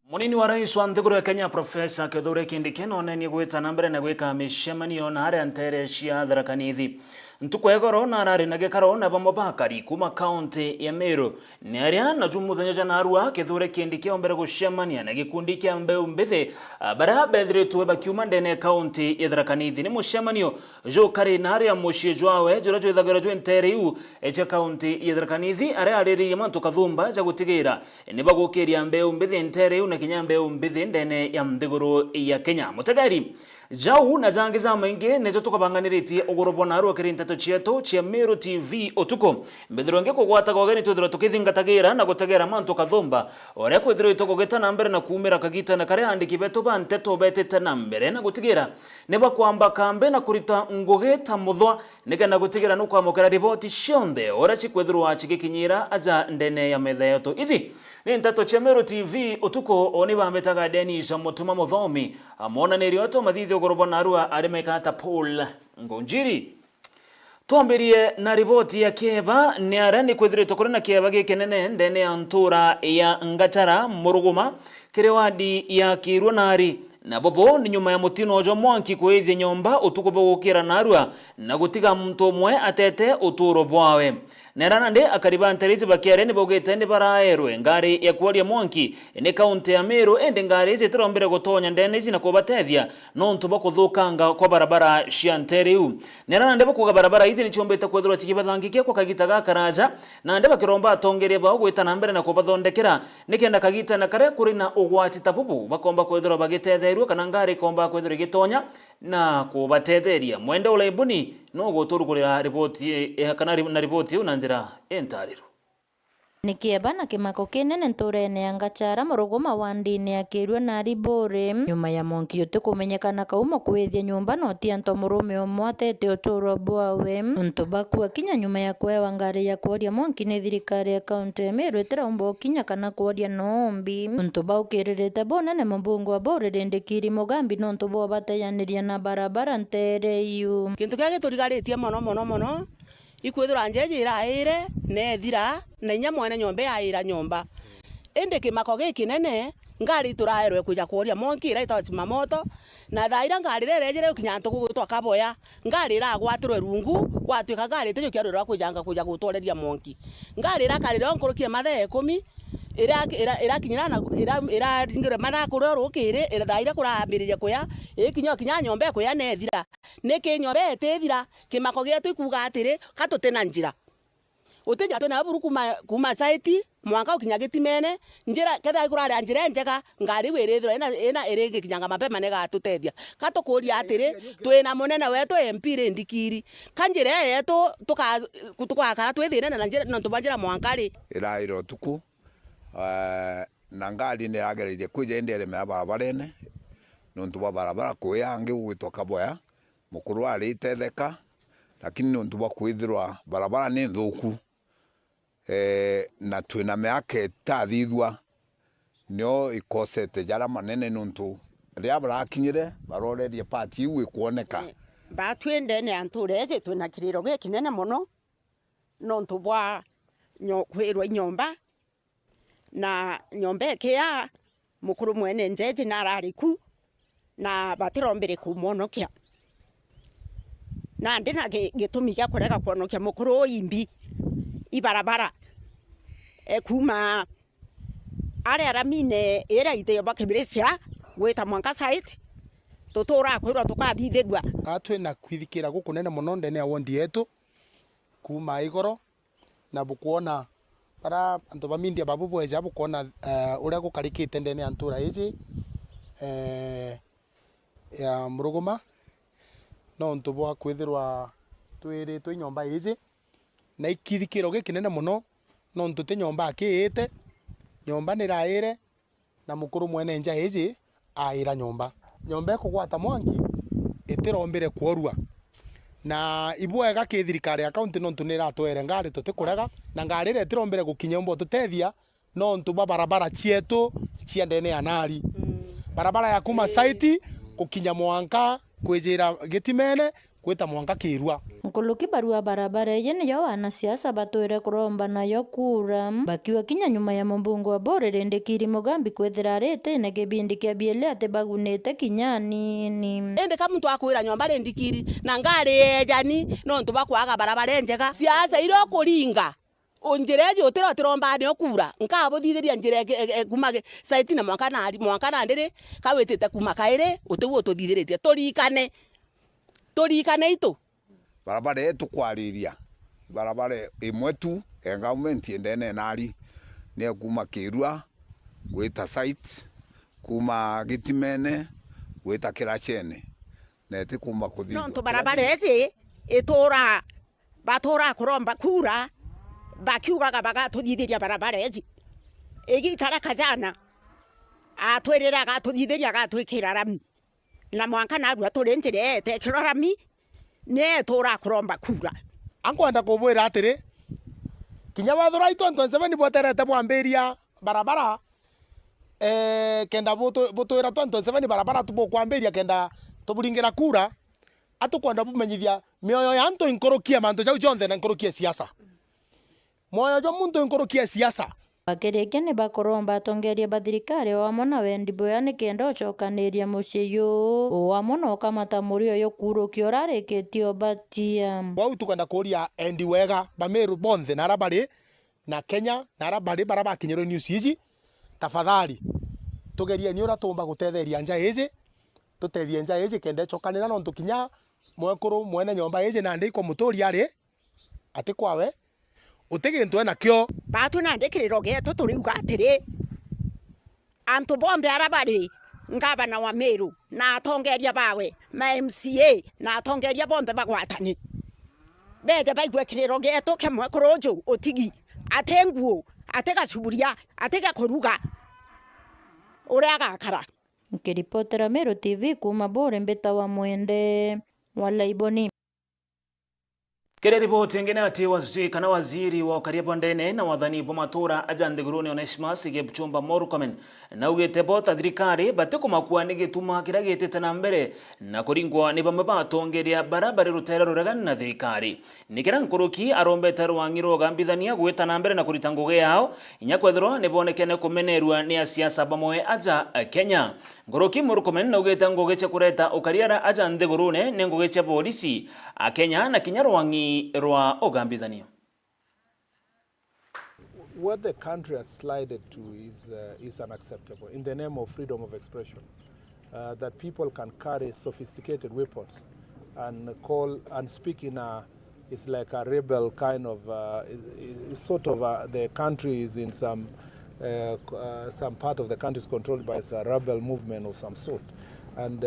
Munini wa rais wa nthiguru ya Kenya Profesa Kithure Kindiki nonenie gwita na mbere na gwika mishemanio na aria ntere cia Tharaka Nithi. Ntuku egoro na arari na gikaro na bamobakari kuma county ya Meru ni aria na jumuthenya jana arua Kithure Kindiki ombere gushemania na gikundi kia mbeu mbithi bara bethretwe bakiuma ndene county ya Tharaka Nithi ni mushemanio jo kari na aria mushie jwawe jura jwithagira jwe ntere iu eche county ya Tharaka Nithi aria ariri mantu kathumba ja gutigira ni bagukiria mbeu mbithi ntere iu na kinya mbeu mbithi ndene ya nthiguru ya Kenya. Mutegari jau na jangi za maingi nejo tukabanganiritie ugorobo na aru akiri nteto chietu chia Meru TV otuko mbethironge kugwata gogeni tuthira tukithingatagira na gutegera mantu kathumba oria kwithira itogogeta na mbere na kumira kagita na kare andiki betu ba nteto betete na mbere na gutigira neba kwamba kambe na kurita ngogeta muthwa nigena gutigira no kwamukira ripoti cionthe oria chikwithirwa chigikinyira aja ndene ya metha yetu izi ni nteto chia Meru TV otuko oni bambetaga Dennis Mutuma Muthomi amona ni rioto mathithi ugorobo na arua arimekata Paul Ngonjiri. Tuambirie na ripoti ya Kieba ni arani kwithirito kuri na Kieba gikenene ndene ya ntura ya Ngachara Muruguma kiri wadi ya Kirunari na bobo ni nyuma ya mutino ojo mwanki kwithia nyomba utuko bogukira na arua na gutiga muntu mwe atete uturo bwawe nerana nde akariba nterizi bakiare ni bogete ndi baraerwe ngari ya kualia mwanki ni kaunti ya Meru ende ngari izi tirombere gutonya ndene izi na kubatethia nontu bakuthukanga kwa barabara cia nteriu nerana nde bakuga barabara izi ni chombete kwethirwa chikibathangikia kwa kagita gakaraja na nde bakiromba atongerie ba gwita na mbere na kubathondekera nikenda kagita na kare kuri na ugwati tabubu bakomba kwethirwa bagitethia kana ngari komba kwethira gitonya na kubatetheria mwende ulaibuni no guturugurira ripoti kana na ripoti una njira entariro ni Kieba na kimako kinene nturene ya Ngachara Muruguma wandini ya Kirunari Bore nyuma ya monki yote kumenyekana kauma kwithia nyumba no tia nto murume omwatete uturo bwawe nto bakwa kinya nyuma ya kwewa ngari ya kuoria monki ni thirikari ya kaunti ya Meru itiraumbo kinya kana kuoria nombi nto baukirerete bona ne mbungu wa Bore Ndindikiri Mugambi no nto bo batayaniria na barabara ntere yu kintu kage turigaritie mono ikwithira njeje iraire nethira na inya mwene nyombe yaira nyomba ende kimako gikinene ngari turaerwe kuja kuoria monki ira itosima moto na thaira ngari rerejere kinya ntugu gutwa Kaboya ngari iragwatirwe rungu gwatuika ngari tejo kiarura kuja gutwareria monki ngari irakarira nkurukie mathe 10 ira kinyana ira ringire matha kuri rukiri ira thaira kurambiriria kuya kinya nyombe kuya nethira niki nyombe etethira kimako gietu ikuga atiri katutena njira uteja tuna buru kuma site mwanga ukinya gitimene njira ketha kurare njira njega ngari wirithira ina irigi kinyanga mapema ne gatutethia katukuria atiri twina munene wetu MP Ndindikiri kanjire yetu tukakara twithire na njira no tubanjira mwankari irairo tuku na ngari ni ragereire kwija ndere me barabarene nontu ba barabara kuyange gwitwa Kaboya mukuru ari tetheka lakini nontu ba kwithirwa barabara ni thuku na twina meake tathithwa nio ikosete jara manene nontu ria barakinyire barorerie party iwe kuoneka batwende ne antureze twina kiriro gikinene muno nontu bwa kwirwa nyomba na nyombe kia mukuru mwene njeje narariku na batirombere kumonokia na ndina gitumi gya kurega kuonokia mukuru imbi ibarabara kuma aramine era ite bakebiresia weta mwanka site totora kwirwa tukathithedwa atwena kwithikira gukunene muno ndene ya wondi yetu kuma igoro na bukuona para anto bamindia babu bweza bukona uria gukarikite ndene ya ntura ici ya Muruguma no nto bwa kwithirwa twiri twi nyomba ici na ikithikiro gikinene muno no nto te nyomba akiite nyomba ni raire na mukuru mwene nja ici aira nyomba ikugwata mwanki itirombere kuorua na ibwega ki thirikari ya kaunti no ntunira twere ngari tutikurega na ngari re tirombere gukinya mbo tutethia no ntu barabara chietu cia ndene ya Nari barabara ya kuma site gukinya mwanka kwijira gitimene gwita mwanka kirwa nkuluki barua barabara eye niyo wanasiasa batwire kuromba nayo kura bakiwa kinya nyuma ya mumbungu wa Bore Rindikiri Mugambi kwithira aritine kibindi kia biele ati bagunite kinya nini ende ka muntu akwira nyomba Rindikiri na ngari ejani no ntu bakwaga barabara njega siasa iro kuringa onjereje otero tiromba ne okura nkabo thithiria njire kumage site na mwanka na ndire kawetete kumakaire otewo tuthithiritie turikane ito barabara yetu kwariria barabara imwe tu government endene nari ne kuma Kirua gwita site kuma Gitimene gwita Kirachene neti kuma kuthi no to barabara ezi itora batora kuromba kura bakiugaga bagatuthithiria barabara ezi igitara kajana atwirira gatuthithiria gatwikira rami na mwanka na rua turenjire te kirorami ne tora kuromba kura ankwenda kubwira atiri kinya wathura itu 27 boterete mwambiria barabara kenda butwira 27 barabara tubukwambiria kenda tuburingira kura atukwenda bumenyithia mioyo ya antu inkorokia mantu jau jonthe na inkorokia siasa moyo jo muntu inkorokia siasa bakirike ni bakoromba atongeria bathirikari o amwe na wendi boya ni kenda ocokaniria mucii yu o amwe na ukamata muri uyu kurukio rarikitio batia wau tukwenda kuria endi wega bamiru bonthe na arabari na Kenya na arabari bara bakinyiro news ici tafadhali tugeria ni ura tumba gutetheria nja ici tutethie nja ici kenda cokanira no tukinya mwekuru mwene nyomba ici na ndiko muturi ari ati kwawe utigintu ena kio batu na ndikiriro geto turiuga atiri antu bonthe arabari ngabana wa Meru na atongeria bawe ma MCA na atongeria bonthe bagwatani bede baigwe kiriro geto kemwe kurojo otigi atenguo atega suburia atega koruga uraga kara nkiripotera Meru TV kuma Bore Mbita wa Mwende wala iboni kere ripoti ngene ati kana waziri wa Kariabo Ndene na wathani bomatura ajande guruni Onesimus Kipchumba Murkomen na ugete bota thirikari batikumakua ni gituma kira gitete na mbere na kuringwa ni bamwe batongeria barabara rutera ruragana na thirikari nikira nkuruki arombete rwangiro gambithania gwita na mbere na kurita nguge yao inya kwethirwa ni bonekene kumenerwa ni asiasa bamwe aja Kenya nguruki Murkomen na ugete nguge cha kureta ukariara ajande gurune ni nguge cha polisi a Kenya na kinya rwangi rwa ogambithania. What the country has slided to is unacceptable in the name of freedom of expression. That people can carry sophisticated weapons and speak in it's like a rebel kind of, the country is in some part of the country is controlled by a rebel movement of some sort. And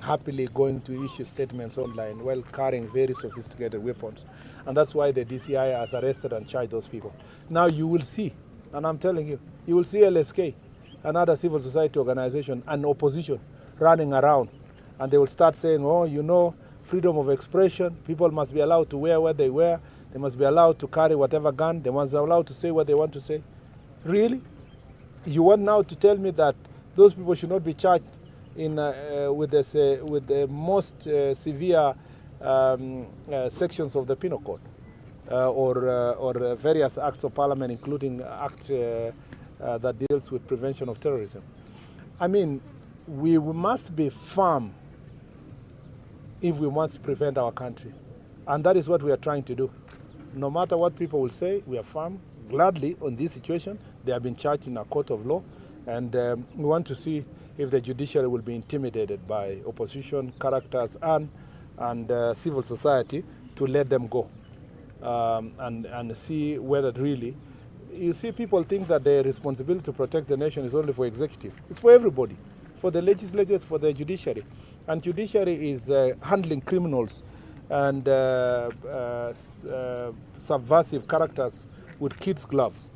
happily going to issue statements online while carrying very sophisticated weapons. And that's why the DCI has arrested and charged those people. Now you will see, and I'm telling you, you will see LSK, another civil society organization, and opposition running around. And they will start saying, oh, you know, freedom of expression, people must be allowed to wear what they wear, they must be allowed to carry whatever gun, they must be allowed to say what they want to say. Really? You want now to tell me that those people should not be charged with the most severe sections of the Penal Code or various acts of parliament, including act that deals with prevention of terrorism. I mean, we must be firm if we want to prevent our country. And that is what we are trying to do. No matter what people will say, we are firm, gladly on this situation. They have been charged in a court of law. And we want to see if the judiciary will be intimidated by opposition characters and civil society to let them go and see whether really, you see, people think that the responsibility to protect the nation is only for executive. It's for everybody, for the legislature, for the judiciary. And judiciary is handling criminals and subversive characters with kids' gloves.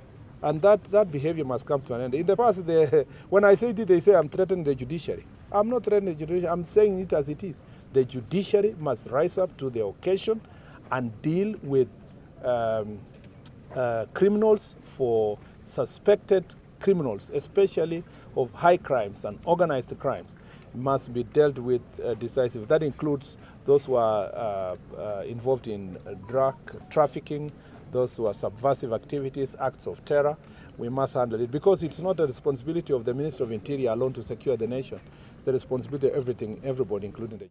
And that behavior must come to an end. In the past, when I say it, they say I'm threatening the judiciary. I'm not threatening the judiciary. I'm saying it as it is. The judiciary must rise up to the occasion and deal with criminals for suspected criminals, especially of high crimes and organized crimes. must be dealt with decisively. That includes those who are involved in drug trafficking, those who are subversive activities, acts of terror. We must handle it because it's not the responsibility of the Minister of Interior alone to secure the nation. It's the responsibility of everybody, including the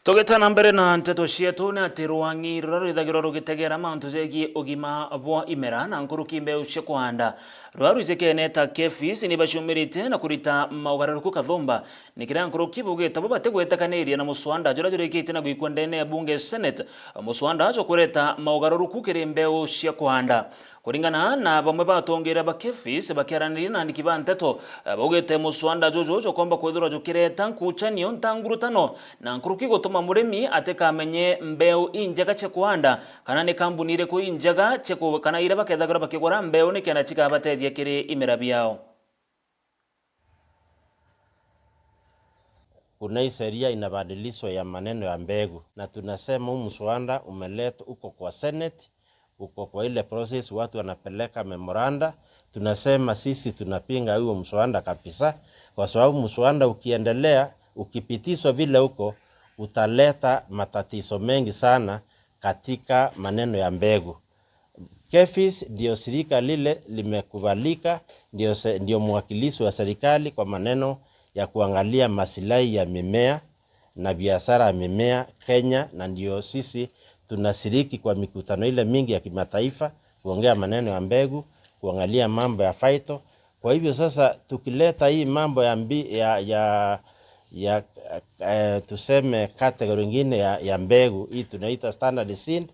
Tugitana mbere na nteto cietu ni ati rwangi rurithagirwo rugitegera mantu jegi ugima bwa imera na nkuruki mbeu cia kuhanda rwarujekene ta KEPHIS ni bacumirite na kurita maugaruku kathumba nikira nkuruki bugita bubate gwetakaniria na muswanda jura jurikite na gwikwa ndene ya bunge Senate muswanda aco kureta maugaruku kiri mbeu cia kuhanda kuringana na bamwe batongira ba KEPHIS bakiaranira na ndikiba nteto bugite muswanda jojo komba kwithura jukireta nkuchanio ntangurutano na nkuruki gutuma murimi atekamenye mbeu injaga cia kuhanda kana ni kambuni ire ku injaga cia kana ire bakethagura bakigura mbeu ni kena chika batethia kiri imera biao. Kuna sheria inabadilishwa ya maneno ya mbegu na tunasema huu mswada umeletwa uko kwa Senate, uko kwa ile process watu wanapeleka memoranda. Tunasema sisi tunapinga huo mswada kabisa kwa sababu mswada ukiendelea ukipitishwa vile huko utaleta matatizo mengi sana katika maneno ya mbegu. KEPHIS ndio shirika lile limekubalika, ndio mwakilishi wa serikali kwa maneno ya kuangalia maslahi ya mimea na biashara ya mimea Kenya, na ndio sisi tunashiriki kwa mikutano ile mingi ya kimataifa kuongea maneno ya mbegu, kuangalia mambo ya phyto. Kwa hivyo sasa tukileta hii mambo ya tuseme category nyingine ya mbegu hii tunaita standard seed,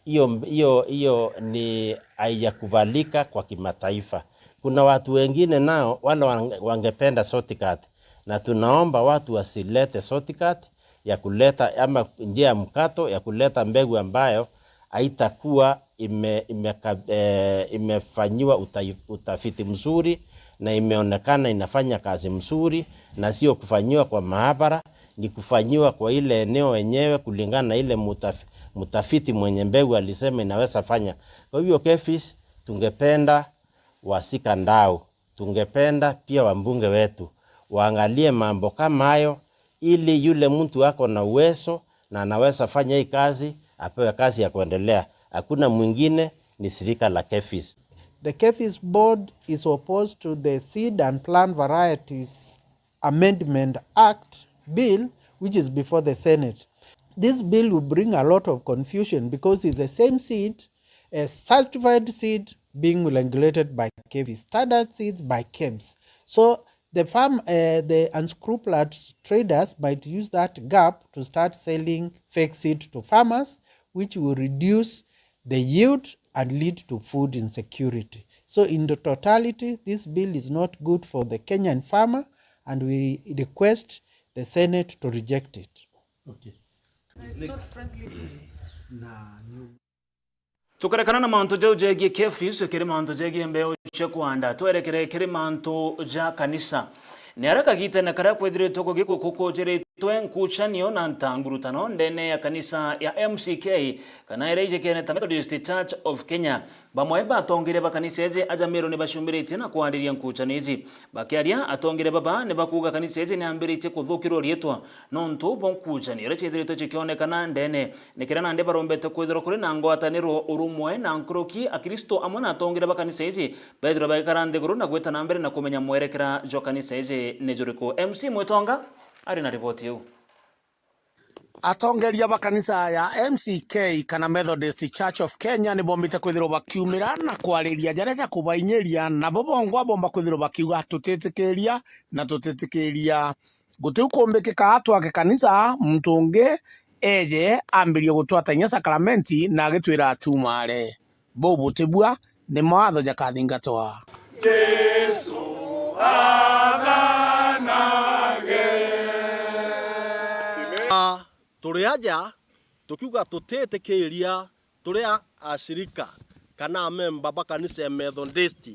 hiyo ni haijakubalika kwa kimataifa. Kuna watu wengine nao wale wangependa shortcut, na tunaomba watu wasilete shortcut ya kuleta ama njia ya mkato ya kuleta mbegu ambayo haitakuwa imefanywa utafiti mzuri na imeonekana inafanya kazi mzuri, na sio kufanywa kwa maabara, ni kufanywa kwa ile eneo wenyewe kulingana na ile mutafiti mwenye mbegu alisema inaweza fanya. Kwa hivyo KEPHIS tungependa wasika ndao, tungependa pia wambunge wetu waangalie mambo kama hayo, ili yule mtu wako na uwezo na anaweza fanya hii kazi apewe kazi ya kuendelea. Hakuna mwingine, ni shirika la KEPHIS. The KEPHIS board is opposed to the Seed and Plant Varieties Amendment Act bill, which is before the Senate. This bill will bring a lot of confusion because it's the same seed, a certified seed being regulated by KEPHIS, standard seeds by KEBS. So the unscrupulous traders might use that gap to start selling fake seed to farmers, which will reduce the yield and lead to food insecurity. So in the totality, this bill is not good for the Kenyan farmer, and we request the Senate to reject it. Okay. It's not friendly. Tukarekana na mantu jau jegi KEPHIS kiri mantu jegi mbeo cia kuhanda twerekere kiri mantu ja kanisa ni araka gite na kara kwethire toko giko kuko jere twen kuchanio na ntangurutano ndene ya kanisa ya MCK kana ireje kene ta Methodist Church of Kenya bamwe batongire bakanisa eje ajamiro ne bashumbirite na kwariria nkuchanizi bakiaria atongire baba ne bakuga kanisa eje ne ambirite kuthukiro rietwa nontu bonkuchani rechethire to chikionekana ndene nikira nde barombete kwithiro kuri na ngwataniro urumwe na nkroki akristo amwe na atongire bakanisa eje Pedro bakarande guru na gweta na mbere na kumenya mwerekera jo kanisa eje nejuriko MC Mwetonga ari na ripoti yu. Atongeria bakanisa ya MCK kana Methodist Church of Kenya ni bombite kwithiro bakiumira na kwariria jareja kubainyeria na bobongwa bomba kwithiro bakiuga tutetikiria na tutetikiria guti ukumbikika atwake kanisa mtunge eje ambirio gutwatanya sakramenti na agitwira atumare bobo tebua ni mawatho jakathingatwa Yesu turi aja tukiuga tutetikiria turi ashirika kana memba bakanisa Methodist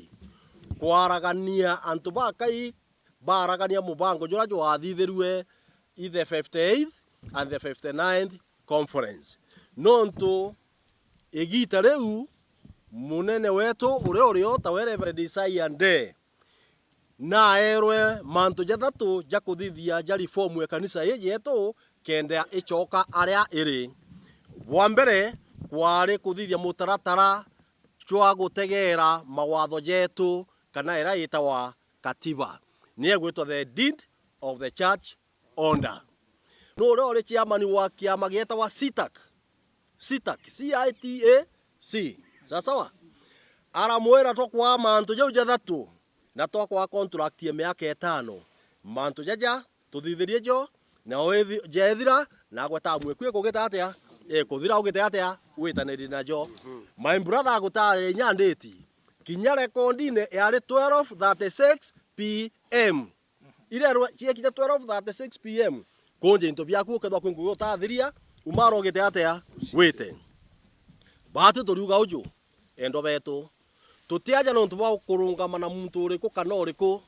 kwaragania antu bakai baragania mubango jura jo athithirwe the 58th and the 59th conference nonto igita reu munene wetu uri ta Reverend Isaiah Nde na erwe manto jathatu jakuthithia jari fomu ya kanisa yetu kenda ichoka aria iri. Wa mbere kwari kuthithia mutaratara chwa gutegera mawatho jetu kana ira itawa katiba ni egwitwo the deed of the church order. No ri chairman wa kiama gietawa CITAC CITAC sawa aramwira tokwa manto jau jathatu na tokwa contract ya miaka 5 manto jaja tuthithirie jo na jethira na gweta mwekwe kugita atia kuthira ugite atia witaniri na jo. My brother gutare nyanditi kinya rekondine yari 12:36 pm ile cie kinya 12:36 pm konje into byaku kethwa kwingu utathiria umaro ugite atia wite batu turiuga uju endo betu tutiaja no ntuba kurungama na muntu uriku kana uriku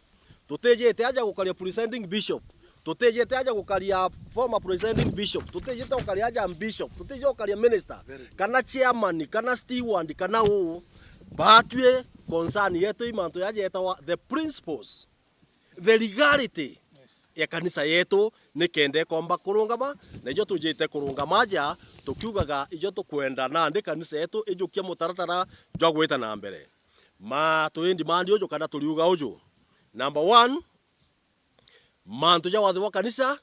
tutejete aja gukaria presiding bishop tutejete aja gukaria former presiding bishop tutejete gukaria aja bishop tutejete gukaria minister kana chairman kana steward kana u batwe concern yetu imanto yaje etawa the principles the legality ya kanisa yetu ni kende komba kurungama na ijo tujite kurungama aja tukiugaga ijo tukwenda na ndi kanisa yetu ijukia mutaratara jwa gwita na mbere ma twendi mandi ujo kana tuliuga ujo. Number 1 manto ja wathi wa kanisa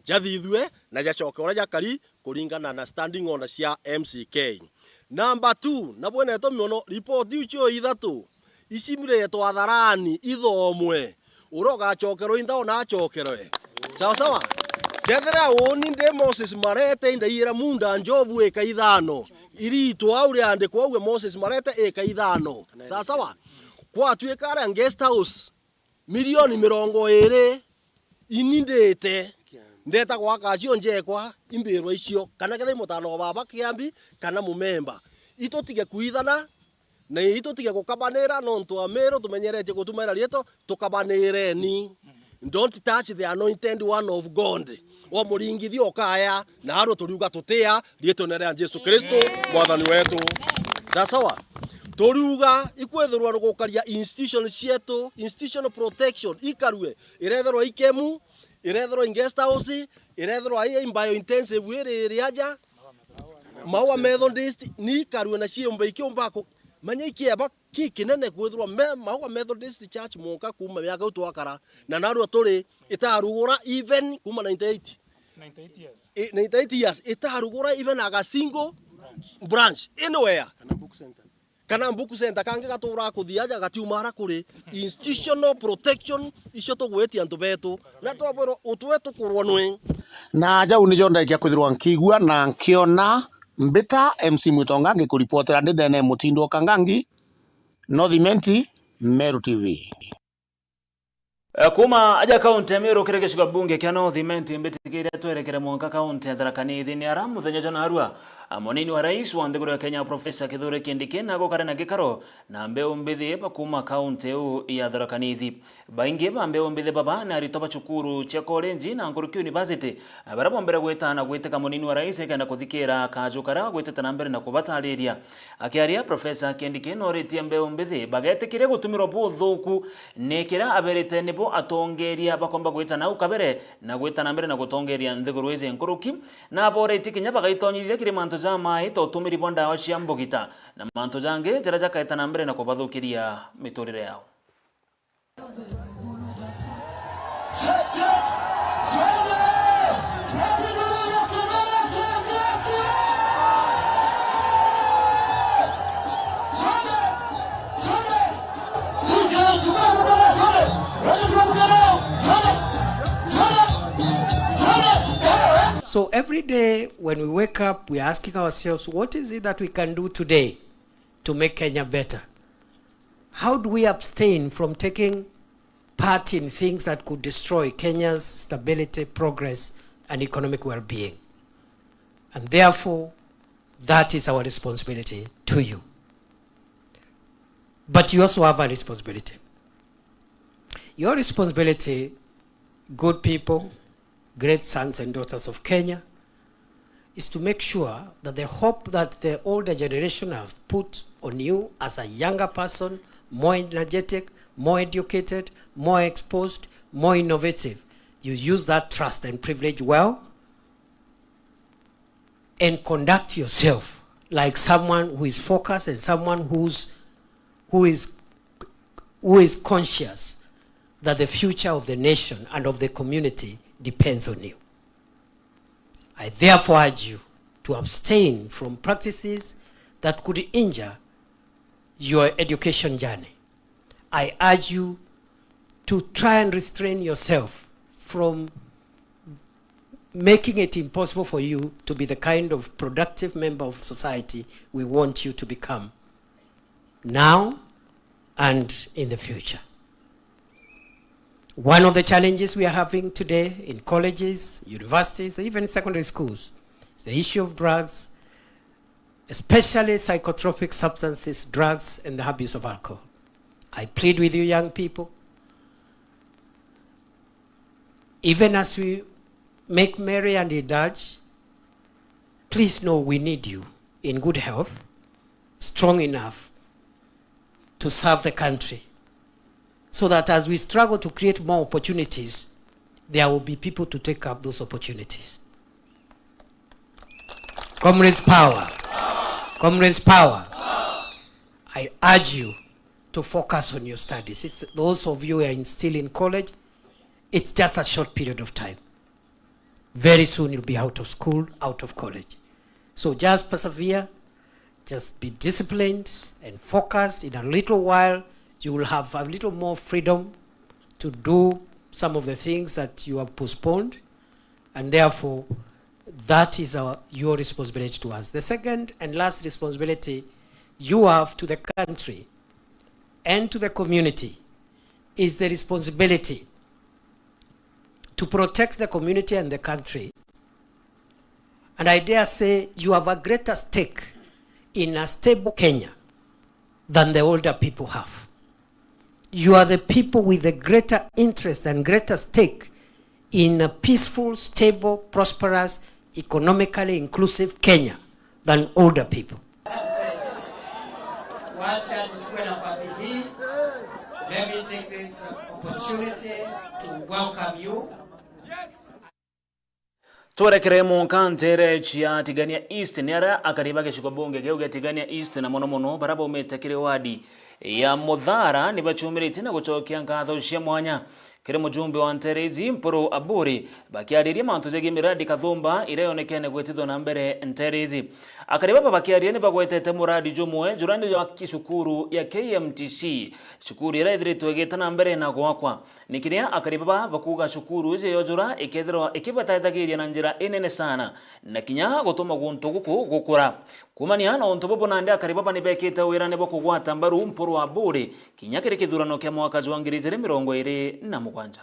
jathithwe na jacoka ora jakari kuringana na standing order cia MCK. Number 2 na bwene to miono report icio ithatu icimire yetu atharani ithomwe uroga chokero inda ona chokerwe sawa kethera woni nde Moses Marete ndaira munda njovu eka ithano irito aure ande kwa uwe Moses Marete eka ithano sawa kwa tuika ara guest house milioni 20 inindete ndeta kwa kacio njekwa imbirwa icio kana kethe mutano baba kiambi kana mumemba itotige kuithana na itotige gukabanira no ntu amero tumenyerete gutumira rieto tukabanire ni don't touch the anointed one of God o muringithio okaya na aro turiuga tutia rieto nere Jesu Kristo mwathani wetu sawa turiuga ikwethirwa gukaria institution cietu institutional protection ikarue iretherwa ikemu iretherwa guest house iretherwa bio intensive iri aja Maua Methodist ni karue na ciomba ikiomba manya ikieba kikinene kwithirwa Maua Methodist Church muka kuma miaka utwakara na narua turi itarugura even kuma 98 years itarugura even aga single branch anywhere kana book center kange gatura kuthiaja gatiumara kuri institutional protection icio tugwetia antu betu na twaboro utwetu kurwanwe na jau ni jonda ikia kwithirwa nkigua na nkiona mbita MC Mutonga ngikuripotera ndene Mutindo Kangangi Northimenti Meru TV. Kuma aja kaunti ya Meru kire gicigo bunge kia Northimenti mbitikire twerekere mwanka kaunti ya Tharaka Nithi ni ara muthenya jana arua monini wa rais wa nthiguru ya Kenya Professor Kithure Kindiki na gukare na gikaro na mbeu mbithi kuma kaunti ya Tharaka Nithi baingi ba mbeu mbithi baba na ritoba cukuru cia college na Nkuruki University barabo mbere gwetana gweteka monini wa rais kana kuthikira kajukara gweteta na mbere na kubatariria akiaria Professor Kindiki no retia mbeu mbithi bagetikire gutumirwo buthuku nekira aberete nibo atongeria bakomba gwetana ukabere na gwetana mbere na gutongeria nthiguru izi Nkuruki na bore tikinya bagaitonyithia kire manto za mai to tumiri bonda wa cia mbugita na manto jange jara jakaetana mbere na kubathukiria miturire yao. So every day when we wake up, we are asking ourselves, what is it that we can do today to make Kenya better? How do we abstain from taking part in things that could destroy Kenya's stability, progress, and economic well-being? And therefore, that is our responsibility to you. But you also have a responsibility. Your responsibility, good people, great sons and daughters of Kenya, is to make sure that the hope that the older generation have put on you as a younger person, more energetic, more educated, more exposed, more innovative. You use that trust and privilege well and conduct yourself like someone who is focused and someone who is conscious that the future of the nation and of the community depends on you. I therefore urge you to abstain from practices that could injure your education journey. I urge you to try and restrain yourself from making it impossible for you to be the kind of productive member of society we want you to become now and in the future. One of the challenges we are having today in colleges, universities, even secondary schools, is the issue of drugs, especially psychotropic substances, drugs, and the abuse of alcohol. I plead with you, young people, even as we make merry and indulge, please know we need you in good health, strong enough to serve the country, so that as we struggle to create more opportunities, there will be people to take up those opportunities. Comrades, power. Comrades, power. I urge you to focus on your studies. It's those of you who are still in college, it's just a short period of time. Very soon you'll be out of school, out of college. So just persevere, just be disciplined and focused. In a little while, you will have a little more freedom to do some of the things that you have postponed, and therefore that is your responsibility to us. The second and last responsibility you have to the country and to the community is the responsibility to protect the community and the country. And I dare say you have a greater stake in a stable Kenya than the older people have. You are the people with a greater interest and greater stake in a peaceful, stable, prosperous, economically inclusive Kenya than older people. Let me take this opportunity to welcome you. Tuwarekere munkantere chia Tigania East niara akariba geshiko bunge geuge Tigania East na mono baraba umetakire wadi ya Muthara nibachumirite na gucokia ngatho cia mwanya kire mujumbe wa Nterezi Mpuru Aburi bakiariria mantu zege miradi kathumba ireyonekene gwetithwo na mbere Nterezi akariba bakiaria ni bagwetete muradi jumwe jurani ya kisukuru ya KMTC shukuru ira ithritwe getana mbere na gwakwa nikiria akariba bakuga shukuru ije yojura ikethirwa ikibataithagiria na njira inene sana na kinya gutuma guntu guku gukura kumania na onto bobo nande akariba ni bekete wira ne bokugwata mbaru Mpuru Aburi kinya kire kithurano kya mwaka wa 2027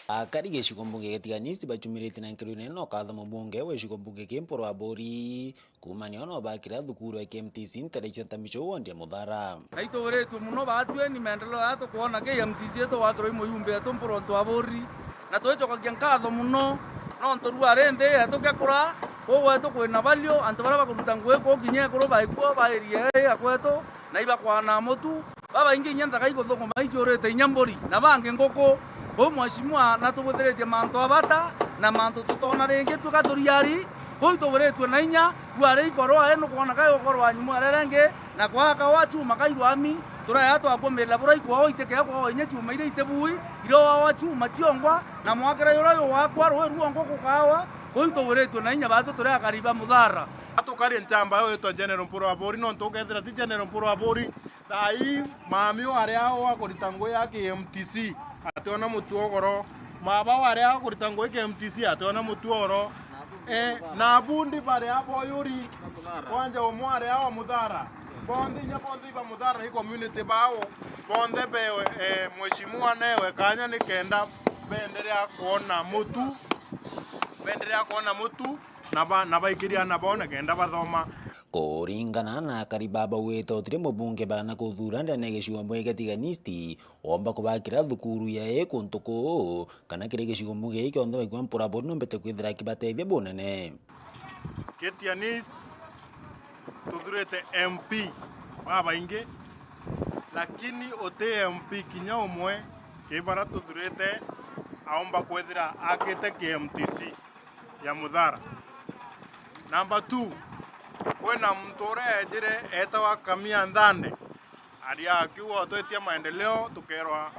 Akari gĩcigo mbunge gĩa Tigania East bachumirite na nkirune no katho mbunge we gĩcigo mbunge kĩa Mpuru Aburi kumania no bakira thukuru ya KMTC Nterezi Ntamicho wondia Muthara naitoweretwe muno batwe ni maendeleo yato kuona KMTC yeto wathoro imwe yumbe yato Mpuru Aburi na twechokagia nkatho muno no ntorua rende yato kyakura kogo yato kwina valio antu bara bakuruta ngweko kinye kuro baikuo baeria yakweto na iba kwana motu baba ingi nyanda kai gothoko maichorete inyambori na bange ngoko bo mwashimwa na tubutheretie manto abata na manto tutona renge tukaturiari koito weretwe na inya gware ikorwa eno kwana kai okorwa nyimu arerenge na kwaka wachu makairwa ami turaya twapomela bura ikwa iteke yakwa inye chuma ile itebui iro wachu mationgwa na mwakera yoro wakwa ruongo kukawa koito weretwe na inya batu turaya kariba Muthara atukari ntamba yo General Mpuru Aburi no ntokethira ti General Mpuru Aburi tai mamio aria wa kuritango ya KMTC atona mutuogoro maba waria kuritango ya KMTC atona mutuoro na bundi bare abo yuri kwanja omware wa Muthara bondi nyabondi ba Muthara hi community bao bonde be mheshimiwa newe kanya ni kenda benderea kuona mutu na baikiria na bona kenda bathoma kuringana na karibaba weto tire mubunge bana kuthura ndane gĩcigo mbunge Tigania East omba kubakira thukuru ya kuntuko kana kire gĩcigo mbunge kionthe baigwa Mpuru Aburi nombete kwithira kibateithia bunene Tigania East tuthurete MP baba ingi lakini ote MP kinya umwe kibara tuthurite aomba kwethira akite KMTC ya Muthara. Number 2, kwena mtore ejire etawa Kamia Ndande aria akiwa twetia maendeleo tukerwa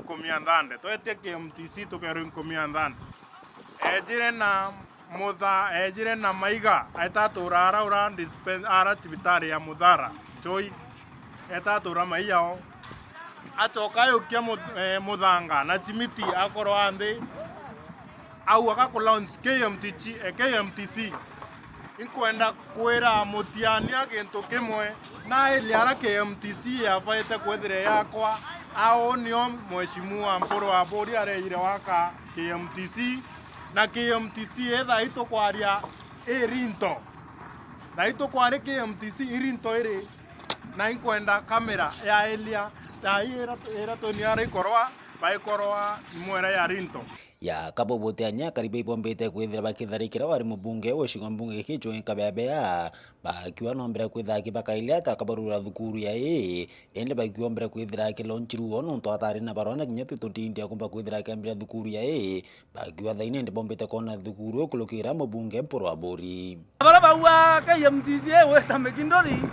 Kamia Ndande twetia KMTC tukerwa Kamia Ndande ejire na Mutha ejire na Maiga etatura ara dispensa cibitari ya Muthara choi etatura maiyao achokayo kia Muthanga na Chimiti akorwa ande au akakulaunch KMTC inkwenda kwira mutiania gintu kimwe na iliara KMTC yafaite kwethire yakwa ao nio mheshimiwa Mpuru wa Bori areire waka KMTC na KMTC etha ito kwaria irinto na ito kwari KMTC irinto iri na inkwenda kamera ya elia ta era toniara ikorwa baikorwa mwera ya rinto ya kabobote anya karibe bombete kwithira bakitharikira wari mubunge woshigo mbunge kicho nkabebea bakiwa nombera kwithaki bakailia takabarura thukuru ya ende bakiwa mbere kwithira kilonchiru ono nto atari na barona kinyati tontindia kumba kwithira kambira thukuru ya bakiwa thaine ndi bombete kona thukuru kulukira mubunge Mpuru wa Bori bara bawa KMTC weta mekindori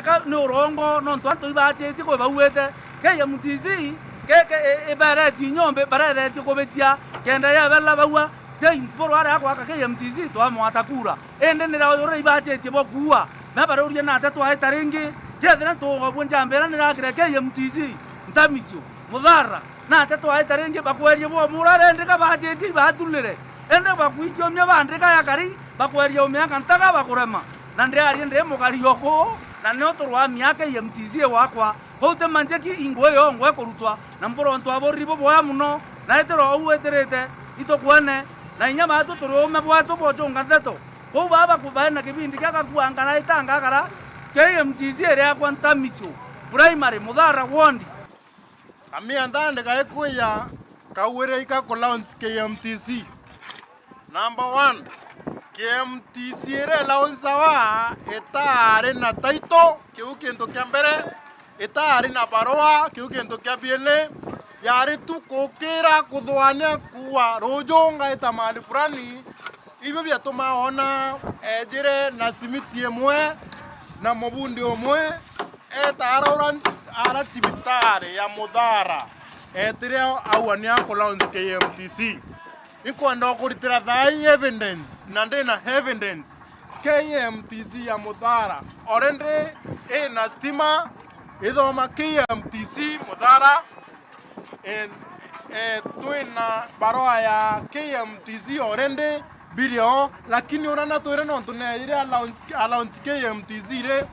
ka no rongo no nto anto ibache tiko bawete KMTC keke ebarati nyombe barati kobetia kenda ya bella bawa ke Mpuru ara kwa KMTC to amwatakura ende nira yore ibache tibo kuwa na barori na tatu aitaringi kethera to obunja mbera nira kire KMTC ntamisio Muthara na tatu aitaringi bakwerie bo murare ende ka bache ti batulire ende bakwicho mya bandika ya kari bakwerie omyaka ntaka bakurema na ndre ari ndre mugari yoko na notorwa myaka KMTC wakwa kote manjeki ingwe yo ngwe kurutwa na Mpuru ntwa Bori bo boya muno na etero uweterete itokuane na inyama atu turome bwato bochonga ndeto ko baba kubana kibindi kaka kuangana itanga kara KMTC ere kwa Ntamicho primary Muthara wondi Kamia Ndande kaekuya kawere ikakulaunch KMTC. Number 1, KMTC ere launcha wa etare na taito kiu kintu kia mbere etare na barua kiu kintu kia biele yari tu kokera kuthwania kuwa rojonga eta mali fulani hivyo vya tumaona ejire na simiti emwe na mobundi omwe etara ara cibitari ya Muthara etire awania kulaunch KMTC ikwenda kuritira thai evidence na ndina evidence KMTC ya Muthara orende na stima idhoma KMTC Muthara tuina barua ya KMTC orende video lakini orana tuire no tunere allowance KMTC re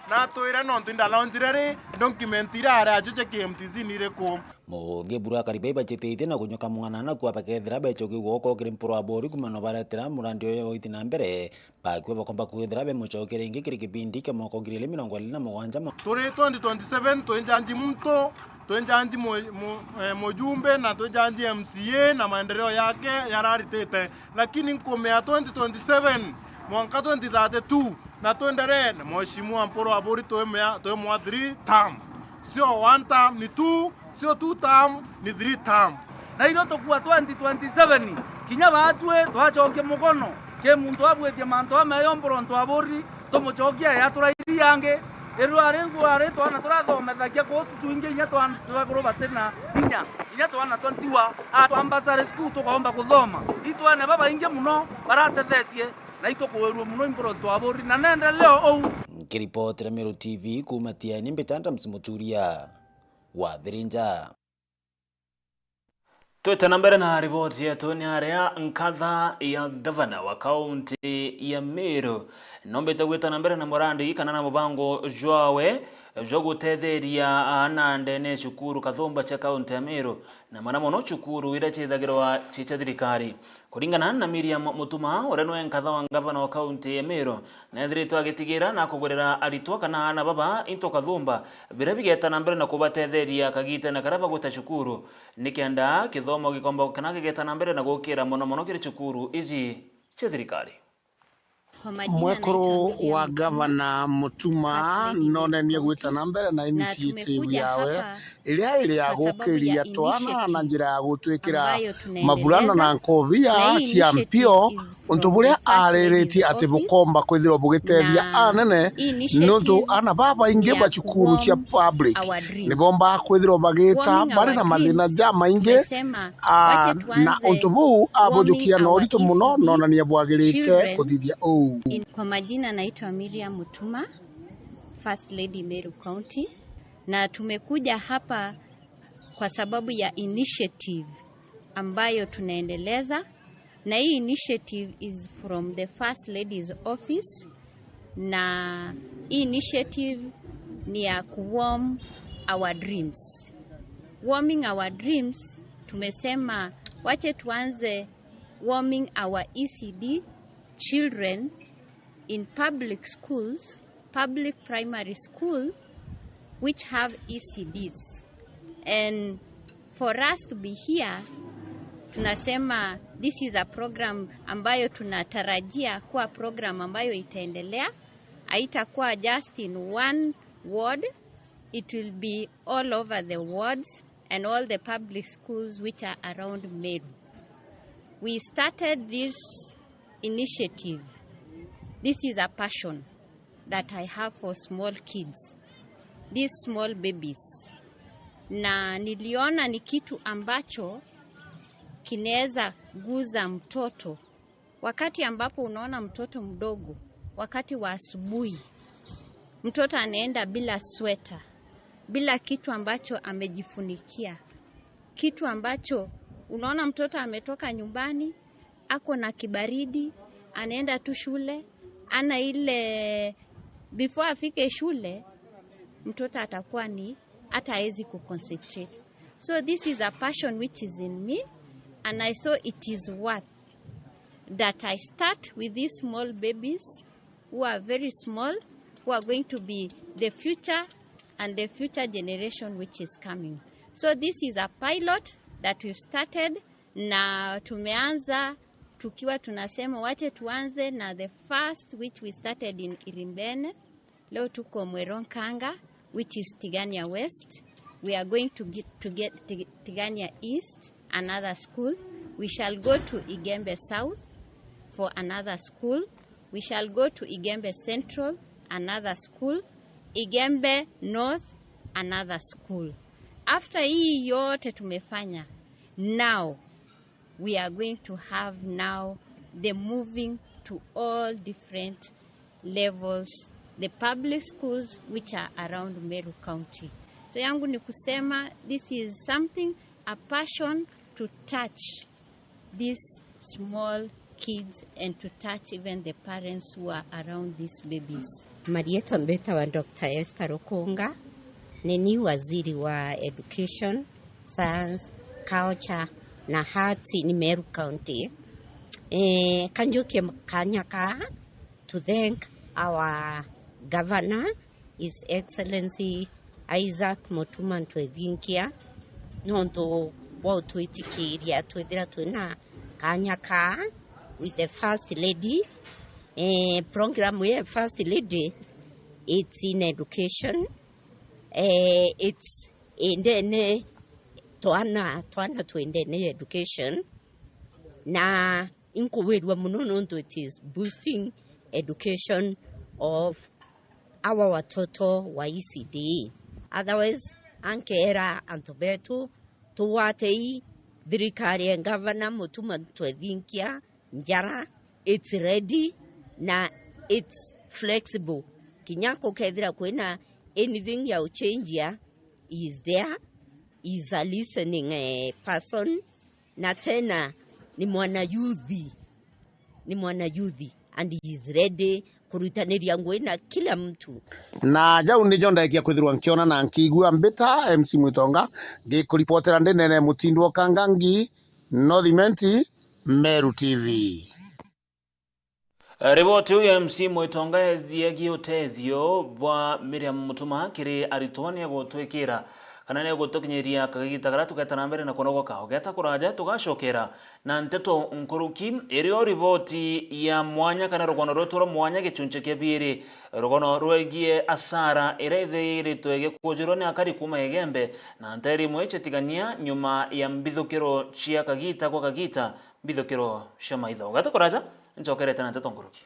na tuire no tunda allowance re document ira ara ajeje KMTC nire ko Muthie Buru karibe bacheteite na kunyoka mwana na kwa bakethira bechoki goko kiri Mpuru wa Bori kumano baretera murandi oyo itina mbere bakwe bakomba kwethira be muchokere ingi kiri kibindi kya moko ngirile 27 turi 2027 twenjanji mto twenjanji mojumbe na twenjanji MCA na maendeleo yake yararitete lakini nkomea 2027 mwaka 2032 na tuendere na mheshimiwa Mpuru wa Bori toemea 3 term sio 1 term ni 2 sio 2 term ni 3 term na iro tokuwa 2027 kinya batwe twachoke mukono ke muntu abwetie manto ameyo Mpuru ntwa Bori tomuchokia yaturairi yange erware ngware twana turathomethagia ko tuinge inya twagoro batena inya twana twantiwa atwambasare school tukaomba kuthoma itwane baba inge muno baratethetie na itokuwerwo muno Mpuru ntwa Bori na nende leo ou kiripoti ya Meru TV kumatia ni Mbitanda Msimuturia wa Thirinja. Tueta mbere na ripoti yetu ni area nkatha ya gavana wa kaunti ya Meru nombete gweta mbere na morandi kana na mubango jwawe jogutetheria anande ne cukuru kathumba cha kaunti ya Meru na manamono cukuru ira chithagirwa chicha thirikari kuringana na Miriam Mutuma ureno nkatha wa gavana wa kaunti ya Meru na thirito agitigira na kugurira aritwa kana na baba into kathumba bira bigeta mbere na kubatetheria kagita na karaba guta cukuru nikenda kithomo gikomba kana gigeta mbere na gukira mono kiri cukuru izi cha thirikari. mwekuru wa gavana Mutuma nonenie gwitana mbere na initiative yawe iria ya gukiria twana na njira ya gutwikira mabulana na nkovia chiampio untu buria ariritie ati bukomba kwithirwo bugitethia anene nuntu ana baba ingi bacukuru cia public ni bomba kwithirwo bagita bari na mathina ja maingi na untu bu abujukia no ritu muno nonania bwagirite kuthithia Kwa majina naitwa Miriam Mutuma, First Lady Meru County, na tumekuja hapa kwa sababu ya initiative ambayo tunaendeleza, na hii initiative is from the First Lady's office, na hii initiative ni ya warm our dreams. Warming our dreams, tumesema wache tuanze warming our ECD children in public schools, public primary school, which have ECDs. And for us to be here, tunasema this is a program ambayo tunatarajia kuwa program ambayo itaendelea. Haitakuwa just in one ward, it will be all over the wards and all the public schools which are around Meru. We started this initiative. This is a passion that I have for small kids, these small babies. Na niliona ni kitu ambacho kinaweza guza mtoto. Wakati ambapo unaona mtoto mdogo, wakati wa asubuhi, mtoto anaenda bila sweta, bila kitu ambacho amejifunikia. Kitu ambacho unaona mtoto ametoka nyumbani, ako na kibaridi, anaenda tu shule, ana ile before afike shule, mtoto atakuwa ni hata hawezi kuconcentrate. So this is a passion which is in me, and I saw it is worth that I start with these small babies who are very small, who are going to be the future and the future generation which is coming. So this is a pilot that we've started, na tumeanza tukiwa tunasema wache tuanze na the first which we started in Irimbene. Leo tuko Mweronkanga, which is Tigania West. We are going to get Tigania East, another school. We shall go to Igembe South for another school. We shall go to Igembe Central, another school. Igembe North, another school. After hii yote tumefanya, now we are going to have now the moving to all different levels, the public schools which are around Meru County. So yangu ni kusema, this is something, a passion to touch these small kids and to touch even the parents who are around these babies. Marieta Mbeta wa Dr. Esther Okonga, ni waziri wa Education, Science, Culture na Arts in Meru County. Kanjuki kanyaka to thank our governor, His Excellency Isaac Mutuma Ntwethinkia, nonto wa tuitikiria twethira twina kanyaka with the First Lady. Program we First Lady, it's in education. It's in the twana twendene education. Na inkuwedwa munono nto, it is boosting education of our watoto wa ECD. Otherwise, ankera antobetu tuwatei thirikari governor Mutuma Ntwethinkia njara, it's ready na it's flexible. Kinyako kethira kwena anything ya change ya is there, is a listening person, na tena ni mwana youthi and he is ready kurutaniria ngwena kila mtu. Na jau ni jonda ikia kwithirwa nkiona na nkigua Mbita MC Mwitonga ngikuripotera ndenene Mutindwo Kangangi, Northimenti, Meru TV. Riboti huyu MC Mwitonga SDG utethio bwa Miriam Mutuma kiri aritoni gutwikira kana ne gutokinyeria kagita gara tuketana mbere na kunogo kaho geta kuraja tugacokera na nteto nkuruki irio riboti ya mwanya kana rugono rotoro mwanya gicunche kebiri rugono rwegie asara irethe twege kujiro ne akari kuma Egembe na nteri mweche tigania nyuma ya mbithukiro cia kagita kwa kagita mbithukiro shamaitho gata kuraja njokerete na nteto nkuruki.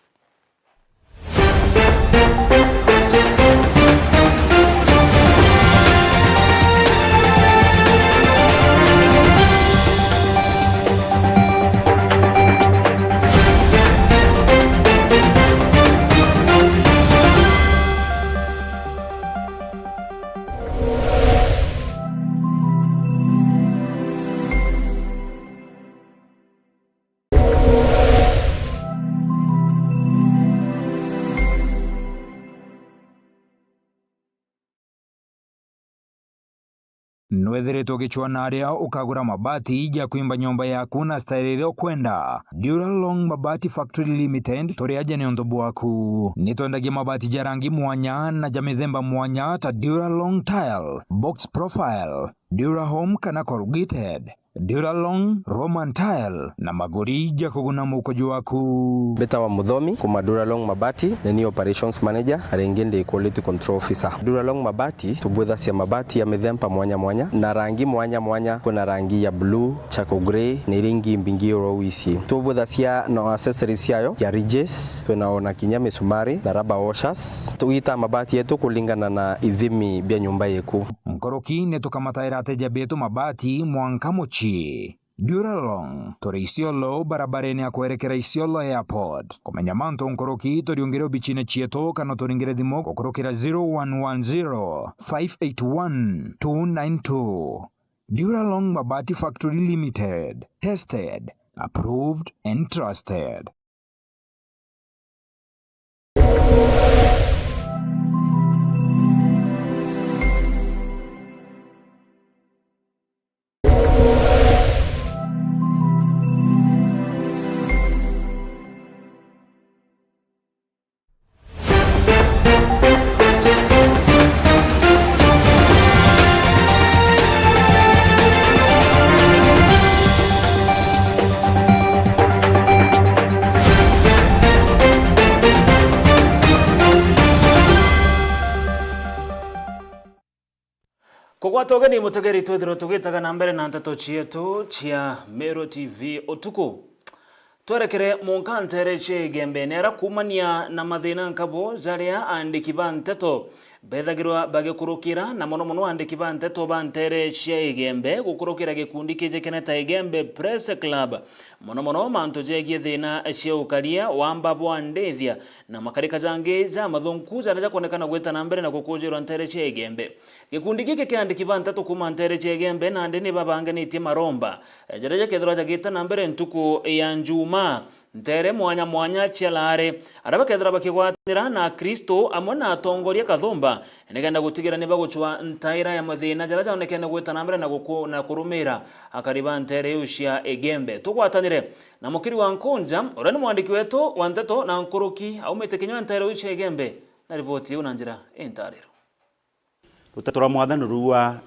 Nwethiritwo gichwana aria ukagura mabati ya kuimba nyumba yaku na style kwenda Duralong Mabati Factory Limited turi aje ni ondobu waku nitwendagia mabati ja rangi mwanya na ja mithemba mwanya ta Duralong Tile, Box Profile, Durahome kana corrugated, Duralong Roman Tile na magori ja kuguna mukojo waku. Beta wa Muthomi kuma Duralong Mabati ni operations manager arengende quality control officer. Duralong Mabati tubwetha cia mabati ya mithemba mwanya mwanya na rangi mwanya mwanya. Kuna rangi ya blue, charcoal grey na ringi mbingi oro wisi. Tubwetha cia no accessories yayo ya ridges, tunaona kinya misumari na rubber washers. Tuita mabati yetu kulingana na ithimi bya nyumba yeku. Nkoroki netukamataira ateja betu mabati mwanka mochi Duralong turi Isiolo barabareni ya kuerekera Isiolo Airport. Kumenya manto nkoroki toriongere bichine chieto kana toringere dimo kukurokera 0110 581 292. Duralong Mabati Factory Limited. Tested, approved and trusted. Kugwatoga ni mutegeri twethiro tugitaga na mbere na nteto chietu chia Meru TV utuku twerekere munkantere che Egembe nera kumania na mathina nkabo zaria andiki ba nteto bethagirwa bagekurukira na mono andiki ba nteto ba ntere chia Egembe gukurukira gikundi kije keneta Egembe Press Club mono manto jegie thina cia ukaria wamba bwa ndethia na makarika jange za mathunku zaraja kuonekana gweta na mbere na gukujirwa ntere chia Egembe. Gikundi gike kiandiki ba nteto kuma ntere chia Egembe na ndini babanganite maromba jaraja kethira jagita na mbere ntuku ya njuma ntere mwanya chialare araba kethira bakigwatira na Kristo amwe na atongoria kathumba negenda gutigira ni baguchwa ntaira ya mathina jaraja onekene gweta na mbere na kurumira akariba ntere ucia Egembe. Tugwatanire na mukiri wa Nkunja ora ni mwandiki wetu wa nteto na nkuruki aumete kinywa ntere ucia Egembe na ripoti una njira intariro rutatura mwathano ruwa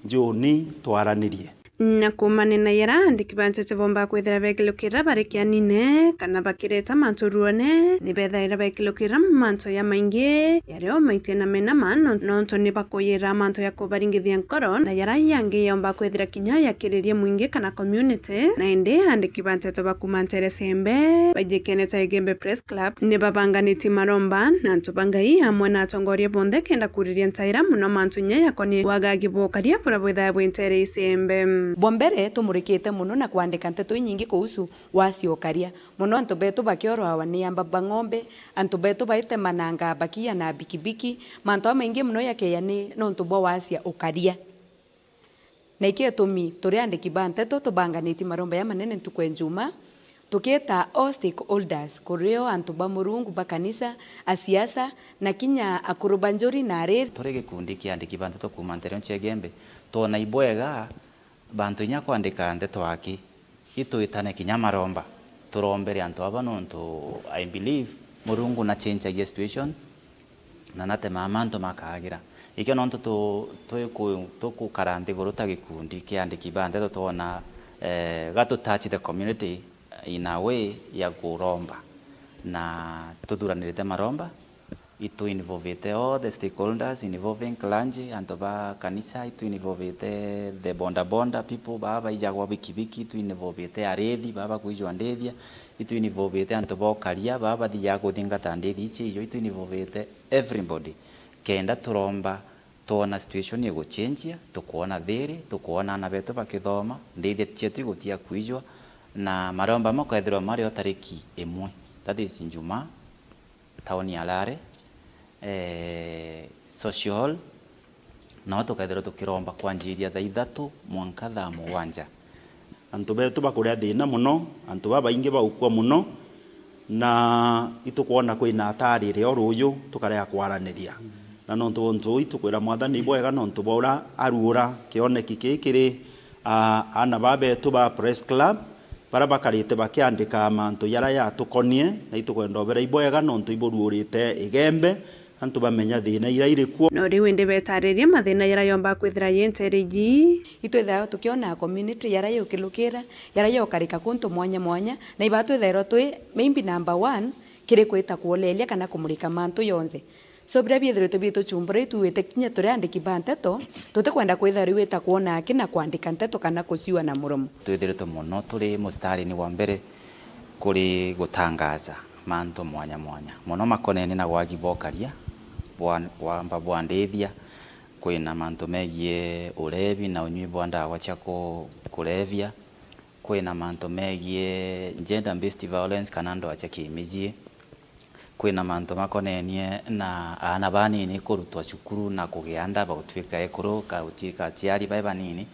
njoni twaranirie na kumanena yara andiki banchete bomba kwethera bekilokira barikianine kana bakireta manto ruone ni bethaira bekilokira manto ya maingi yareo maitena mena mano nonto ni bakoyera manto ya kubaringithia nkoro na yara yangi yomba kwethera kinya yakiririe mwingi kana community na ende andiki banchete bakumantere sembe bajekeneta Egembe Press Club ni babanganiti maromba na ntubangai hamwe na atongoria bonde kenda kuriria ntaira muno manto nya yakoni wagagibokaria pura bwetha bwentere isembe. Bombere tumurikite muno na kuandika nteto nyingi kuhusu wasiokaria muno antu betu bakiorwa ni amba bang'ombe antu betu baite mananga bakia na bikibiki manto maingi muno yake ni nontu bwa wasia ukaria na ikio tumi turiandiki ba nteto tubanganiti maromba ya manene ntuku njuma tuketa all stakeholders kurio antu ba murungu ba kanisa asiasa na kinya akurubanjori na re tore gikundi kiandiki ba nteto kuma ntere cia Egembe tona ibwega bantu nya kwandika nteto aki ituitane kinya maromba turombere antu aba nontu I believe murungu na change situations na nate mamanto makagira ikio nonto tukukara nthiguru ta gikundi kiandiki bande tutona gato touch the community in a way ya kuromba na tuthuranirite maromba itu involvete all the stakeholders involving clergy and ba kanisa itu involvete the bonda people baba ijagwa bikibiki itu involvete arethi baba kuijwa ndethia itu involvete anto ba karia baba thia guthingata ndethi ichi itu involvete everybody kenda turomba tuona situation ego change tukuona thiri tukuona na beto bakithoma ndeithia chetu gutia kuijwa na maromba makwethirwa mari o tariki 1 that is Njuma taoni ya Lare social no tukaithirwa tukiromba kwanjiria thaa 3 mwanka thaa 7 antu betu bakuria thina muno antu babaingi baukua muno na itukuona kwina atari rio ruyu tukarea kwaraniria na nontu itukwira mwathani bwega nontu bora arura kioneki kikiri ana babetu ba press club bara bakarite bakiandika mantu yara ya tukonie na itukwenda obera ibwega nontu iboruurite igembe antu bamenya thina ira irikuo no riu indi betariria mathina yara yomba kwithira yenteriji itwethaga tukiona community yara yukilukira yara yokarika kuntu mwanya mwanya na ibatwethera twi maybe number 1 kiri kwita kuolelia kana kumurika mantu yonthe so bira biethire tubitu chumbure tuwite kinya turi andiki banteto tutikwenda kwitha riu wita kuona kina kwandika nteto kana kusiwa na muromo twithirite muno turi mustari-ini wa mbere kuri gutangaza mantu mwanya mwanya muno makoneni na gwagi bokaria wamba bwandithia kwina mantu megie urevi na unywi bwa ndawa cia kulevya kwina mantu megie gender based violence kana ndoa cia kimijie kwina mantu makonenie na ana banini kurutwa cukuru na kugianda bagutwika ekuru kautika tiari banini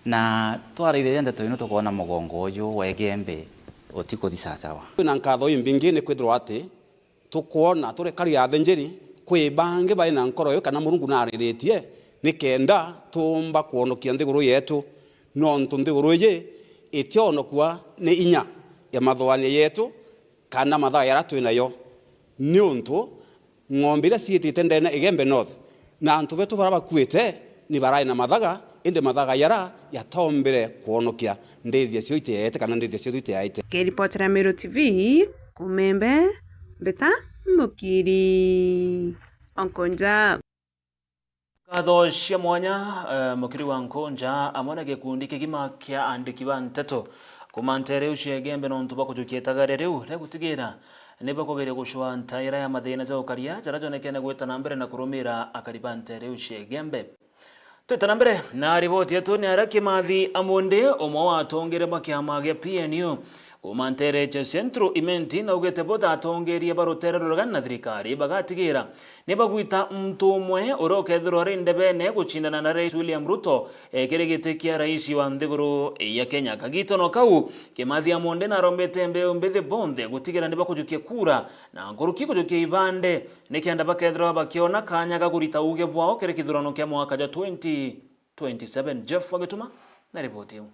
na twaraithia ndeto ino tukona mugongo uyu wegembe utikuthi sasawa na nkatho imbingi ni kwithirwa ati tukuona turi kari athenjeri kwi bangi bari na nkoro yo kana Murungu nariritie ni kenda tumba kuonokia nthiguru yetu nontu nthiguru ye itionokwa ni inya ya mathwani yetu kana mathaa yara twinayo ni untu ng'ombe iria ciitite ndene igembe north na antu betu bara bakuite ni barai na mathaga indi mathaga yara yatombere kuonokia ndethia cio itiete kana ndethia cio itiaite kiripotera Meru TV kumembe beta mukiri onkonja Katho cia mwanya mukiri wa Nkonja amona gikundi kigima kia andiki ba nteto kumantere uciagembe nontu bakujukietaga riu regutigira niba kugeria gushwa ntaira ya mathina za ukaria jarajonekene gweta na mbere na kurumira akaribantere uciagembe tweta mbere na riboti yetu ni araki mathi amonde omwe wa atongere bakiama gya PNU kumantere cha centro imenti na ugete bota atongeria baroterero na thirikari bagatigira nibagwita mtu umwe urokethirwo rinde bene guchindana na Rais William Ruto kirigite kia rais wa nthiguru ya Kenya kagitono kau kimathi amonde na rombete mbeu mbethe bonde gutigira nibakujukia kura na nguruki kujukia ibande nikianda bakethirwo bakiona kanya gagurita uge bwao kirikithurano kia mwaka ja 2027 Jeff Wagetuma na ripoti hiyo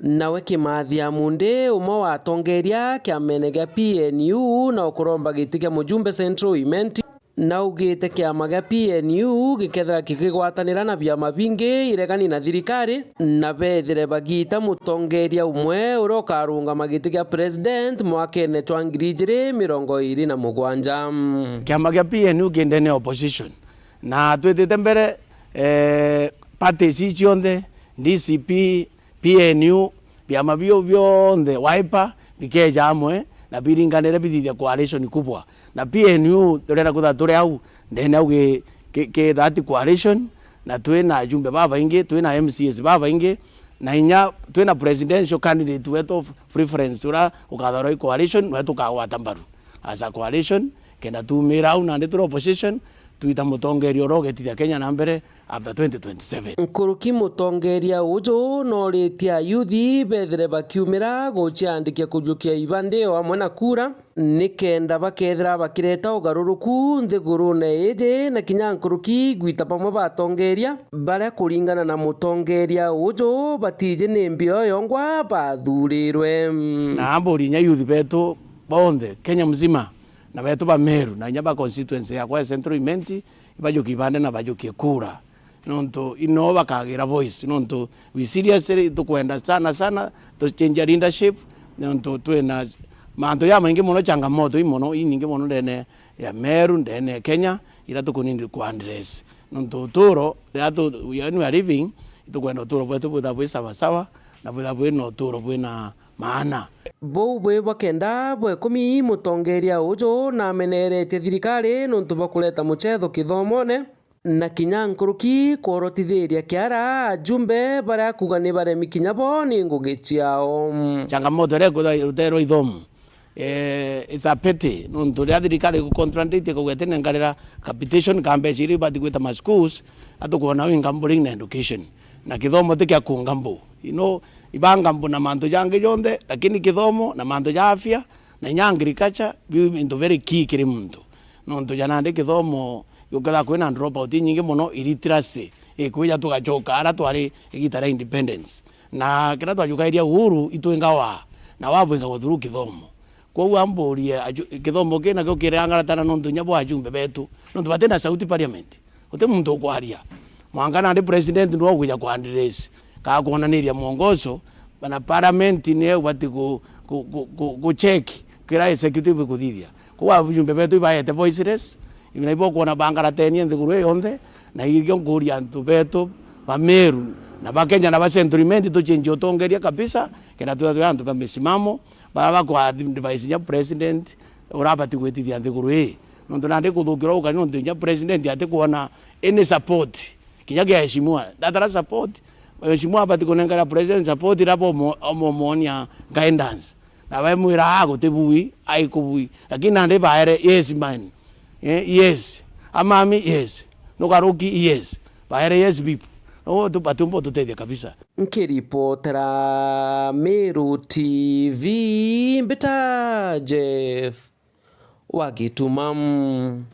nawe Kimathi Amunde umwe wa atongeria kiamene gya PNU na ukuromba giti kia mujumbe Central Imenti na ugite kiama gya PNU gikethera kikigwatanira na biama bingi iregani na thirikari na bethire bagita mutongeria umwe urokarunga magiti gya president mwakene twa 2027 kiama gya PNU kindene opposition na twitite mbere parties icionthe DCP PNU biama bio bionthe Wiper bikeja amwe na biringanire bithithia coalition kubwa na PNU turera kutha turi au ndene au ke that coalition na twina jumbe baba ingi twina MCS baba ingi na inya twina presidential candidate wetu preference ura ukathora coalition wetu kagwata mbaru as a coalition kenda tumira au na nditro opposition tuita mutongeria rogetithia Kenya na mbere after 2027 nkuruki mutongeria ujo noritia yuthi bethire bakiumira guciandikia kujukia ibande o amwe na kura nikenda bakethira bakireta ugaruruku nthigurune iji na kinya nkuruki gwita pamwe batongeria baria kuringana na mutongeria ujo batije ni mbio yongwa bathurirwe na amburi nya yuthi betu bonthe Kenya mzima na betu ba Meru na nyaba constituency ya kwa Central Imenti ibajuki bande na bajuki kura nonto inova kagira voice nonto we seriously tukwenda sana to change leadership nonto tuena manto ya maingi mono changamoto imono inyingi mono ndene ya Meru ndene Kenya ila tukunindi ku address nonto turo yato we are living tukwenda turo bwetu bwe sawa na bwe no turo bwe na maana bou bwe bakenda bwe kumi mutongeria ujo na menerete thirikari nontu bakuleta muchetho kithomone na kinya nkuruki korotithiria kiara ajumbe bara kugani baremi kinya bo ni ngugi ciao changamoto reko rutero ithomo it's a pity nontu ria thirikari ku contradict ko gwetene ngarira capitation kambe ciri bati gweta ma schools atukona wingamburing na education na kithomo tikia kungambu ibangambu na manto jange jonde lakini kithomo na manto ya afya na nya agriculture into very key kiri muntu nontu janande kithomo yukala kwena dropout nyingi muno illiteracy kuja tugachoka ara twari igitara independence na kira twajukairia uhuru itwengawa na wabwenga guthuru kithomo kwa amborie kithomo kina ko kirangaratana nontu nyabo ajumbe betu nontu batena sauti parliament ote muntu kwaria mwangana ndi president no kuja kwa address ka kuonaniria mwongozo bana parliament ne bati ku check kira executive kuthithia kwa ajumbe betu ibaete voiceless ibina ibo kuona bangara teni nthiguru yonthe na igyo nguria antu betu ba Meru na bakenya na ba Central Imenti to change utongeria kabisa kena tu antu ba misimamo baba kwa device ya president urabati gwetithia nthiguru nontu nandi kuthukira ukani nontu nya president ate kuona any support kinya gia heshimwa datara support heshimwa bati kunengera president support rapo omomonia guidance na ba mwira agutibui aikubui lakini nandi baere yes man yes amami yes nukaruki yes baere yes people no tu patumbo tutethia kabisa nkiripotera Meru TV mbita Jeff Wagitumam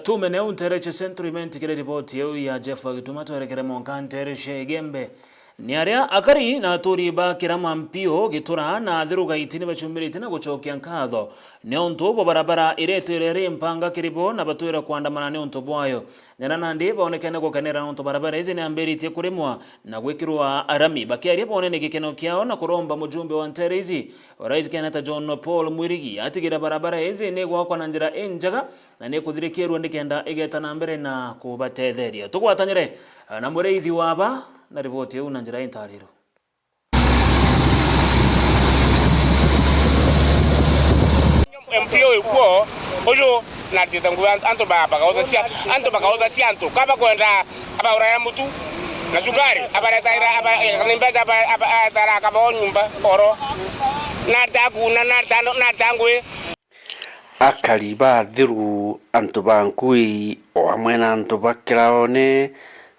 tume ne untereche Central Imenti kire ripoti ya Jeff Wagituma twerekere monkantere shegembe ni aria akari na turiba kirama mpio gitura na thiruga itini bachumirite na gucokia nkatho ne onto bo barabara ireterere mpanga kiribo na batwira kwandamana ne onto bwayo nera nandi bonekene gukenera onto barabara izi ne amberitie kurimwa na gwikirwa arami bakiaria bonene gikeno kiao na kuromba mujumbe wa nterezi Rais Kenyatta John Paul Mwirigi atigira barabara izi ne gwakwa na njira enjaga na ne kuthirikirwa ndikenda igeta na mbere na kubatetheria tugwatanyire na mureithi waba na ripoti yau na njira intariro MPO yuko ojo na ditangu anto baka cia anto kaba kwenda aba uraya mutu na jugari aba retaira aba nimbeja aba tara kaba nyumba oro na daguna na dangwe akaliba thiru anto bankui o amwena anto bakiraone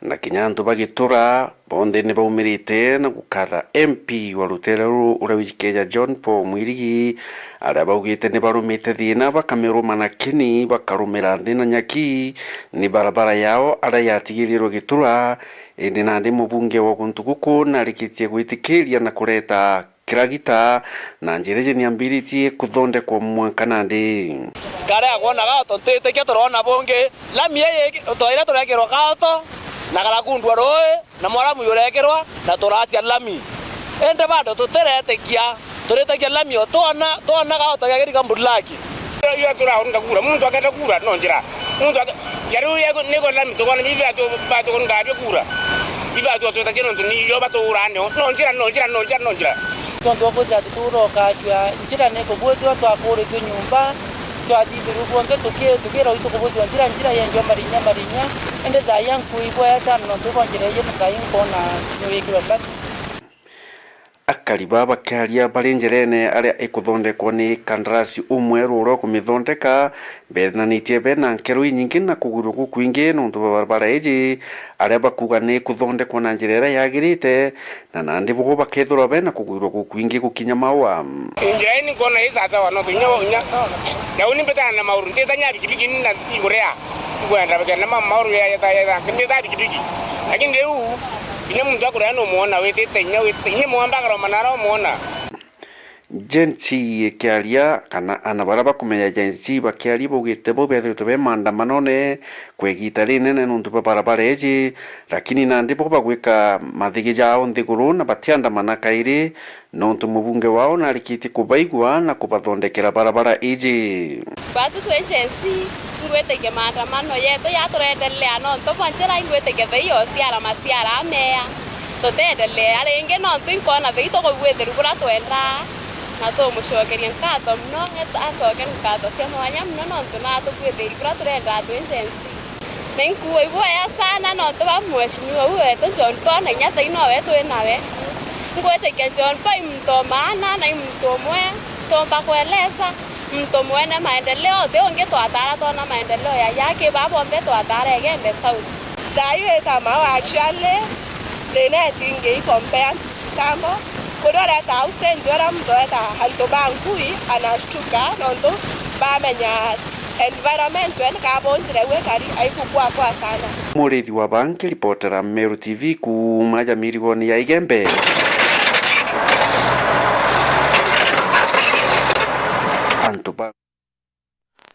na kinya antu bagitura bonde ne baumirite na gukara MP wa Rutero urawikeja John Paul Mwirigi aria baugite ne barumite thina bakameruma na kini bakarumira thina nyaki ni barabara yao aria yatigirirwo gitura indi na ndi mubunge wa guntuguku na rikitie gwitikiria na kureta kiragita na njireje ni ambiritie kuthonde kwa mwankana ndi kare agona gato tete ke torona bonge la miye toira torekero gato na kala kundwa roe na mwaramu yorekerwa na toracia lami ende bado tuteretekia lami tona gato yageri kambulaki yo tura ngakura muntu akenda kura no njira muntu yaru yego nego lami to kona bibi atu bato ngabye kura bibi atu to tajeno ni yo bato urane no njira tonto okoza turo kachwa njira neko bwetu twakore nyumba twathiru bonke tukero itukubuthwa njira yenjo marinya ende za yanku ibwa ya sana no tukonjere ye mukayinko na niwekirwa kati akaliba bakaria barenjerene aria ikuthondekwo ni kandarasi umwe ruro kumithondeka benanitie bena nkero nyingi na kuguru kukwingi nontu barabara eji aria bakuga ni kuthondekwo na njira yagirite na nandi bugo bakethura bena kuguru kukwingi gukinya mawa njira ni kona isasa wano kunya na unimbetana na mauru ndetanya bikibiki na igurea kwenda bakana mauru ya ndeta bikibiki lakini leo ine muntu akura no muona wetete nya mwambagara manara muona Jensi kiaria kana ana bara bakumenya jensi bakiaria bugite bo bethu be maandamano ne kwegita rinene nuntu barabara eji lakini nandi bo bagwika mathigi jao nthiguru na batiandamana kairi nuntu mubunge wao na rikiti kubaigwa na kubathondekera barabara eji batu tu jensi ngweteke maandamano yetu yaturendelea nontu bonjera ingweteke thio ciara maciara amea tutendelea ringi nontu inkona thito kugwitheru bura twenda na tumucokeria nkato muno acoke nkato cia mwanya muno nontu natukwithiri bura turenda andu agency ninkuwa ivoya sana nontu ba mheshimiwa wetu John Paul na nyata ino wetu nawe ngweteke John Paul mtu maana na mtu mwe tomba kueleza mtu mwene maendeleo thio ngi twatara tona maendeleo yake babo mbe twatara egende south dayo kama actually leneti ngi compare tambo kurora ta ustenzi wala mtu eta hanto bankui anashtuka nonto bamenya environment wen ka bonjire we kari aikukua kwa sana Murithi wa banki reportera Meru TV kuma Jamirigoni ya Igembe Antuba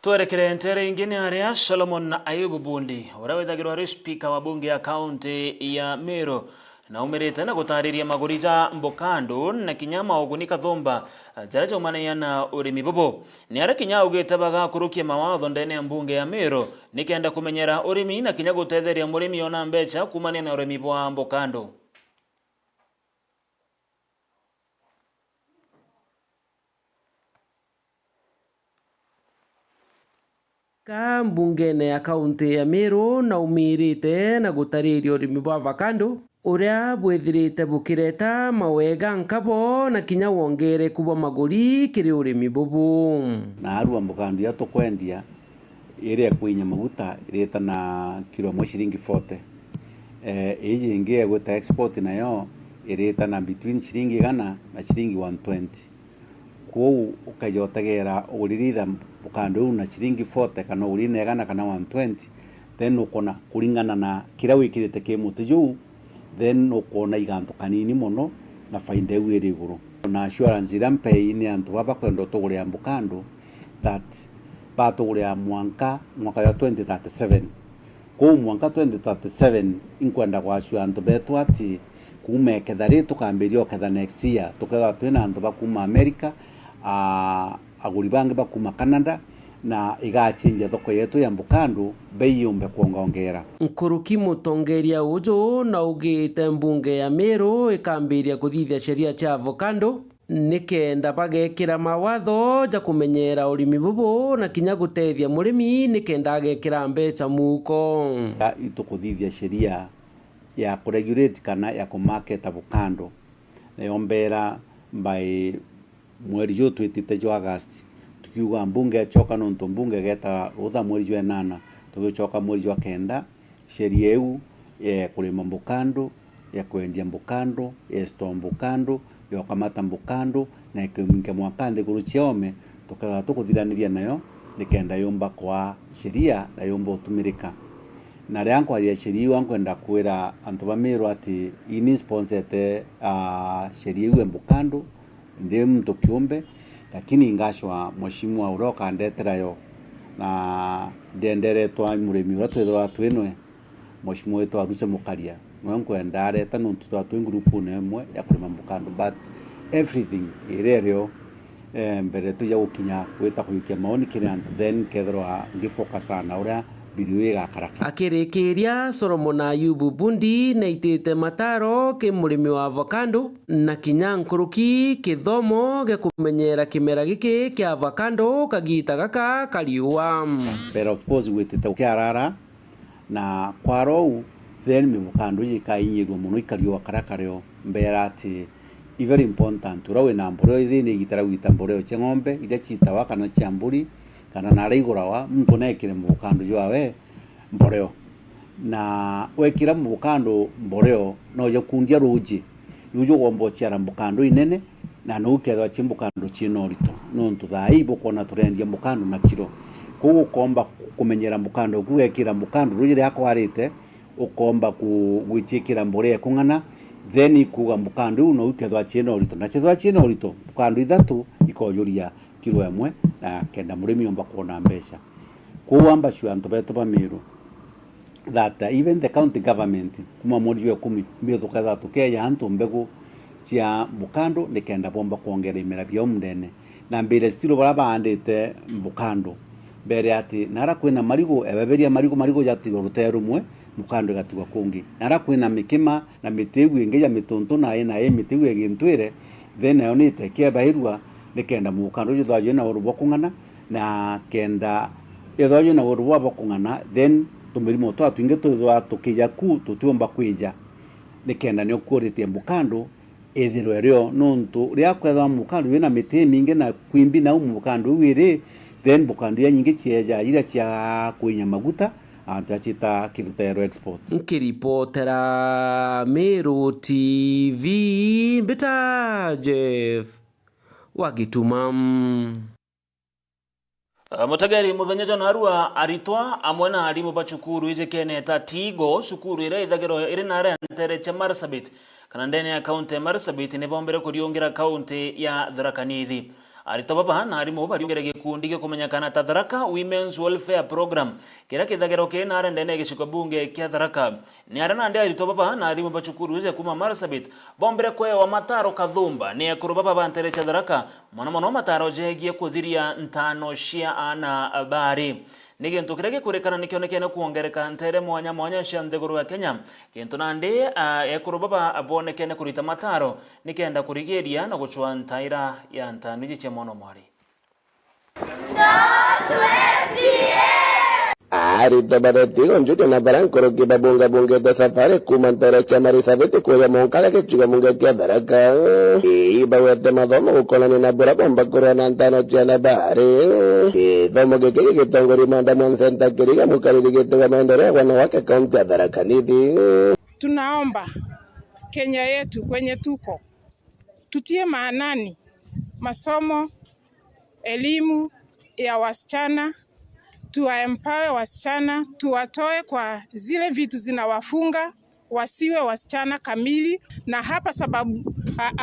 twerekere ntere ingine aria Solomon Ayubu Bundi uria withagirwa speaker wa bunge ya county ya Meru na umirite na gutariria magurija mbokando na kinyama ogunika thomba jaraja umanayana urimi bobo ni ara kinya ugite baga kurukia mawatho ndene ya mbunge ya Meru nikenda kumenyera urimi na kinya gutetheria murimi ona mbecha kumania na urimi bwa mbokando ka mbungene ya kaunti ya Meru na umirite na gutariria urimi bwa avocado uria bwithirite bukireta mawega nkabo na kinya wongere kuba maguri kiri urimi bubu na arua mbokando ya tukwendia ire kwinya maguta ireta na kilo mo shilingi 40 iji ingie guta export nayo ireta na between shilingi 100 na shilingi 120 kou ukajotegera uliritha mbokando na shilingi 40 kana urine 100 kana 120 then ukona kuringana na kira wikirite kimutu juu then ukona iganto kanini muno na faida ewu iri iguru na assurance ira mpei ni antu baba kwenda tugure mbokando that batugure mwaka ya 2037 ko mwaka 2037 inkwenda kwa assurance betu ati kumeketha ritu kambirio ketha next year tuketha twina antu bakuma America aguri bangi bakuma Canada na igachinja thoko yetu ya mbokando bei yumbe kuongongera nkuruki mutongeria ujo na ugite mbunge ya Meru ikambiria kuthithia sheria cha avocado nikenda bagekira mawatho ja kumenyera urimi bubu na kinya gutethia murimi nikenda agekira mbecha muko itukuthithia sheria ya kuregulate kana ya kumarket avocado neombera by mweri jo twitite jo August tukiuga mbunge choka nonto mbunge geta utha mweri wa 8 tugichoka mweri wa 9 sheria eu kulima mbokando ya kwendia mbokando ya store mbokando ya kamata mbokando na ikiminga mwakande kuruchiome tukaga tukuthiraniria nayo nikenda yomba kwa sheria na yomba utumirika na ryanko ya sheria wankwenda kwira antu ba Meru ati ini sponsorete sheria ya mbokando ndi mtu kiumbe lakini ingashwa mheshimiwa uroka ndeterayo na ndendere twa murimi ura twethwa twinwe mheshimiwa wetu aruse mukaria mwankwenda areta nuntu twa twi group nemwe ya kulima mbokando but everything irerio mbere tuja gukinya gwita kuyukia maoni kiri antu then kethwa ngifocus sana ura biru igakaraka akirikiria Solomon Ayubu Bundi na itite mataro ki murimi wa avocado na kinya nkuruki kithomo ge kumenyera kimera giki kia avocado kagita gaka kariua but of course witite ukiarara na kwarou then mbokando yikainyiru muno ikariua karakareo mbera ati very important urawe na mboro ithini igitara gwita mboro che ng'ombe ira chitawa kana chamburi kana naraigurawa mtu nekire mbokando jwawe mboreo na wekira mbokando mboreo no yo kundia ruji yujo gombo chiara mbokando inene na no ukethwa chimbokando chinorito no ntuthai bokona turendia mbokando na kiro kugu komba kumenyera mbokando kuwekira mbokando ruji yako arite ukomba kuwichikira mboreo kungana then ikuga mukando no ukethwa chena urito na chethwa chena urito mukando ithatu ikojuria kilo emwe na kenda murimi omba kuona mbeca kuamba shu antu betu ba Meru that even the county government kuma mwezi wa 10 mbio tukatha tukeya antu mbegu cia mukando nikenda bomba kuongera imera bya mndene na mbere stilo baraba andite mukando mbere ati nara kwina marigo ebeberia marigo jatigo rutero rumwe mukando gatigwa kungi nara kwina mikima na mitegu ingeja mitonto na mitegu egintwire then ayonite kia bahirwa nikenda mukando juthaje na urubo kungana na kenda ethaje na urubo kungana then tumirimo twa twinge tuthwa tukija ku tutuomba kwija nikenda ni okuritie mukando ethiro erio nontu ria kwetha mukando wina miti mingi na kwimbi na mukando wiri then mukando ya nyingi chieja ira chia kwinya maguta antachita Kirutero Export nkiripotera Meru TV Mbita Jeff Wagitumam Mutageri muthenya na arua aritwa amwe na arimu bacukuru ije kene tatigo cukuru ira ithagiro iri na rentere cha Marsabit kana ndene ya county ya Marsabit ni bombere kuriongera county ya Tharaka Nithi aritwa baba na arimu bariongera gikundi ge kumenyakana ta Tharaka Women's Welfare Program kira kithagiro ke na ndene giciko bunge kia Tharaka ni arana ndi aritwa baba na arimu bacukuru ije kuma Marsabit bombere kwe wa mataro kathumba ni akuru baba bantere cha Tharaka mono mataro jegie kuthiria ntano cia ana bari ni gintu kirege kurekana nikionekene kuongereka ntere mwanya cia nthiguru ya Kenya gintu nandi ekuru baba abonekene kurita mataro nikenda kurigeria na guchwa ntaira ya ntano igiche mono mwari Ari tabaratigo njuke na barankoro kiba bunga da safari kumantara chamari savete kuya monkala ke chuga munga kia Tharaka iba wete madomo kukolani na bura bomba korona ntano chana bahari domo keke kitongori manda mwansenta kiriga mukariri kitega maendeleo wanawake kaunti ya Tharaka Nithi. Tunaomba Kenya yetu kwenye tuko tutie maanani masomo, elimu ya wasichana, tuwaempower wasichana, tuwatoe kwa zile vitu zinawafunga, wasiwe wasichana kamili. Na hapa sababu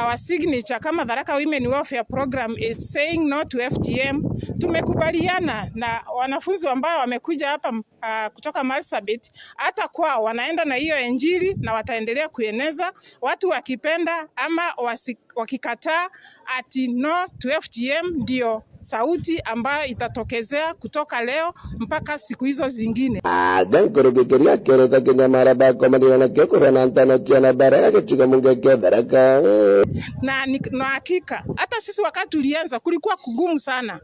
our signature kama Tharaka Women Welfare Program is saying no to FGM, tumekubaliana na wanafunzi ambao wamekuja hapa kutoka Marsabit, hata kwao wanaenda na hiyo injili na wataendelea kueneza, watu wakipenda ama wakikataa, ati no to FGM ndio sauti ambayo itatokezea kutoka leo mpaka siku hizo zingine. Gankoro gekeria kereza Kenya maraba komadiona kekoro na ntano chana bara ke chuga munga kia Tharaka. Na hakika hata sisi wakati tulianza kulikuwa kugumu sana.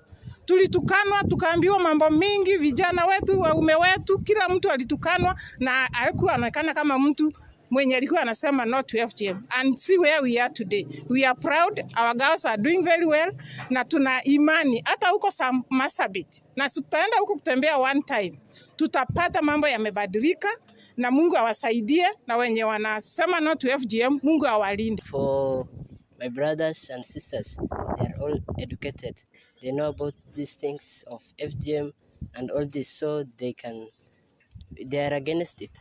Tulitukanwa, tukaambiwa mambo mingi, vijana wetu, waume wetu, kila mtu alitukanwa na haikuwa anaonekana kama mtu mwenye alikuwa anasema no to FGM. And see where we are today. We are proud, our girls are doing very well, na tuna imani hata huko Marsabit na tutaenda huko kutembea one time, tutapata mambo yamebadilika na Mungu awasaidie, na wenye wanasema no to FGM Mungu awalinde. For my brothers and sisters, they are all educated. They know about these things of FGM and all this, so they are against it.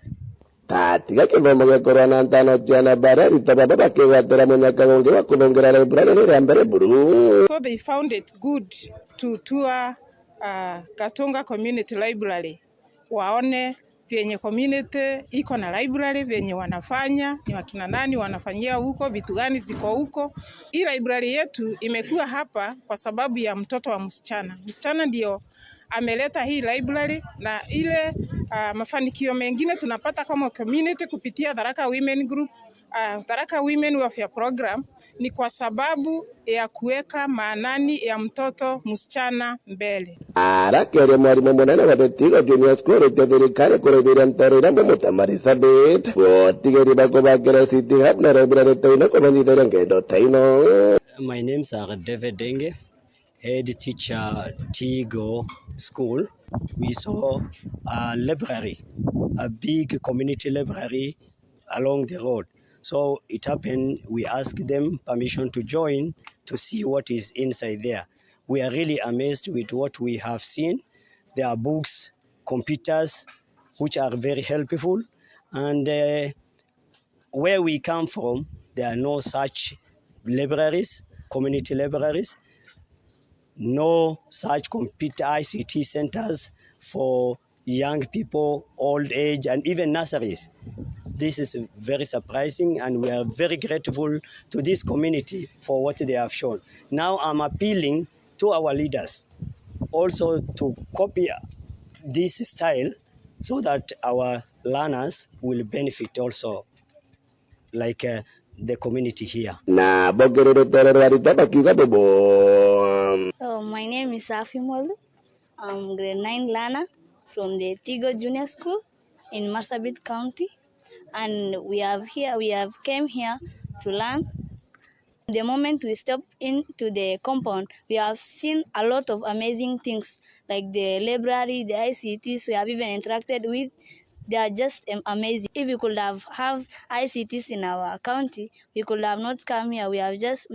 Tatiga kithomo gia korona ntano chana bara ritababa bakigwatira munyakagonge wa kuthongera library ria mbere buru. So they found it good to tour Gatunga Community Library, waone vyenye community iko na library, vyenye wanafanya ni wakina nani wanafanyia huko, vitu gani ziko huko. Hii library yetu imekuwa hapa kwa sababu ya mtoto wa msichana. Msichana ndio ameleta hii library, na ile mafanikio mengine tunapata kama community kupitia Tharaka Women Group, Tharaka Women Welfare Program, ni kwa sababu ya kuweka maanani ya mtoto msichana mbele. Arakere mwarimu munene wa Thetiga Junior School ite thirikari kuretheria ntorera muta Marsabit wotigeri bako bakira City Hub na library taina kumanyithera ngendo taino. My name's David Denge, head teacher Tigo School. We saw a library, a big community library along the road. So it happened, we asked them permission to join to see what is inside there. We are really amazed with what we have seen. There are books, computers, which are very helpful. And where we come from, there are no such libraries, community libraries, no such computer ICT centers for young people, old age, and even nurseries. This is very surprising, and we are very grateful to this community for what they have shown. Now I'm appealing to our leaders also to copy this style so that our learners will benefit also, like the community here. So my name is Safi Moldu. I'm grade 9 learner from the Tigo Junior School in Marsabit County, and we came here to learn. The moment we step into the compound, we have seen a lot of amazing things like the library, the ICTs we have even interacted with. They are just amazing. If we could have ICTs in our county, we could have not come here. We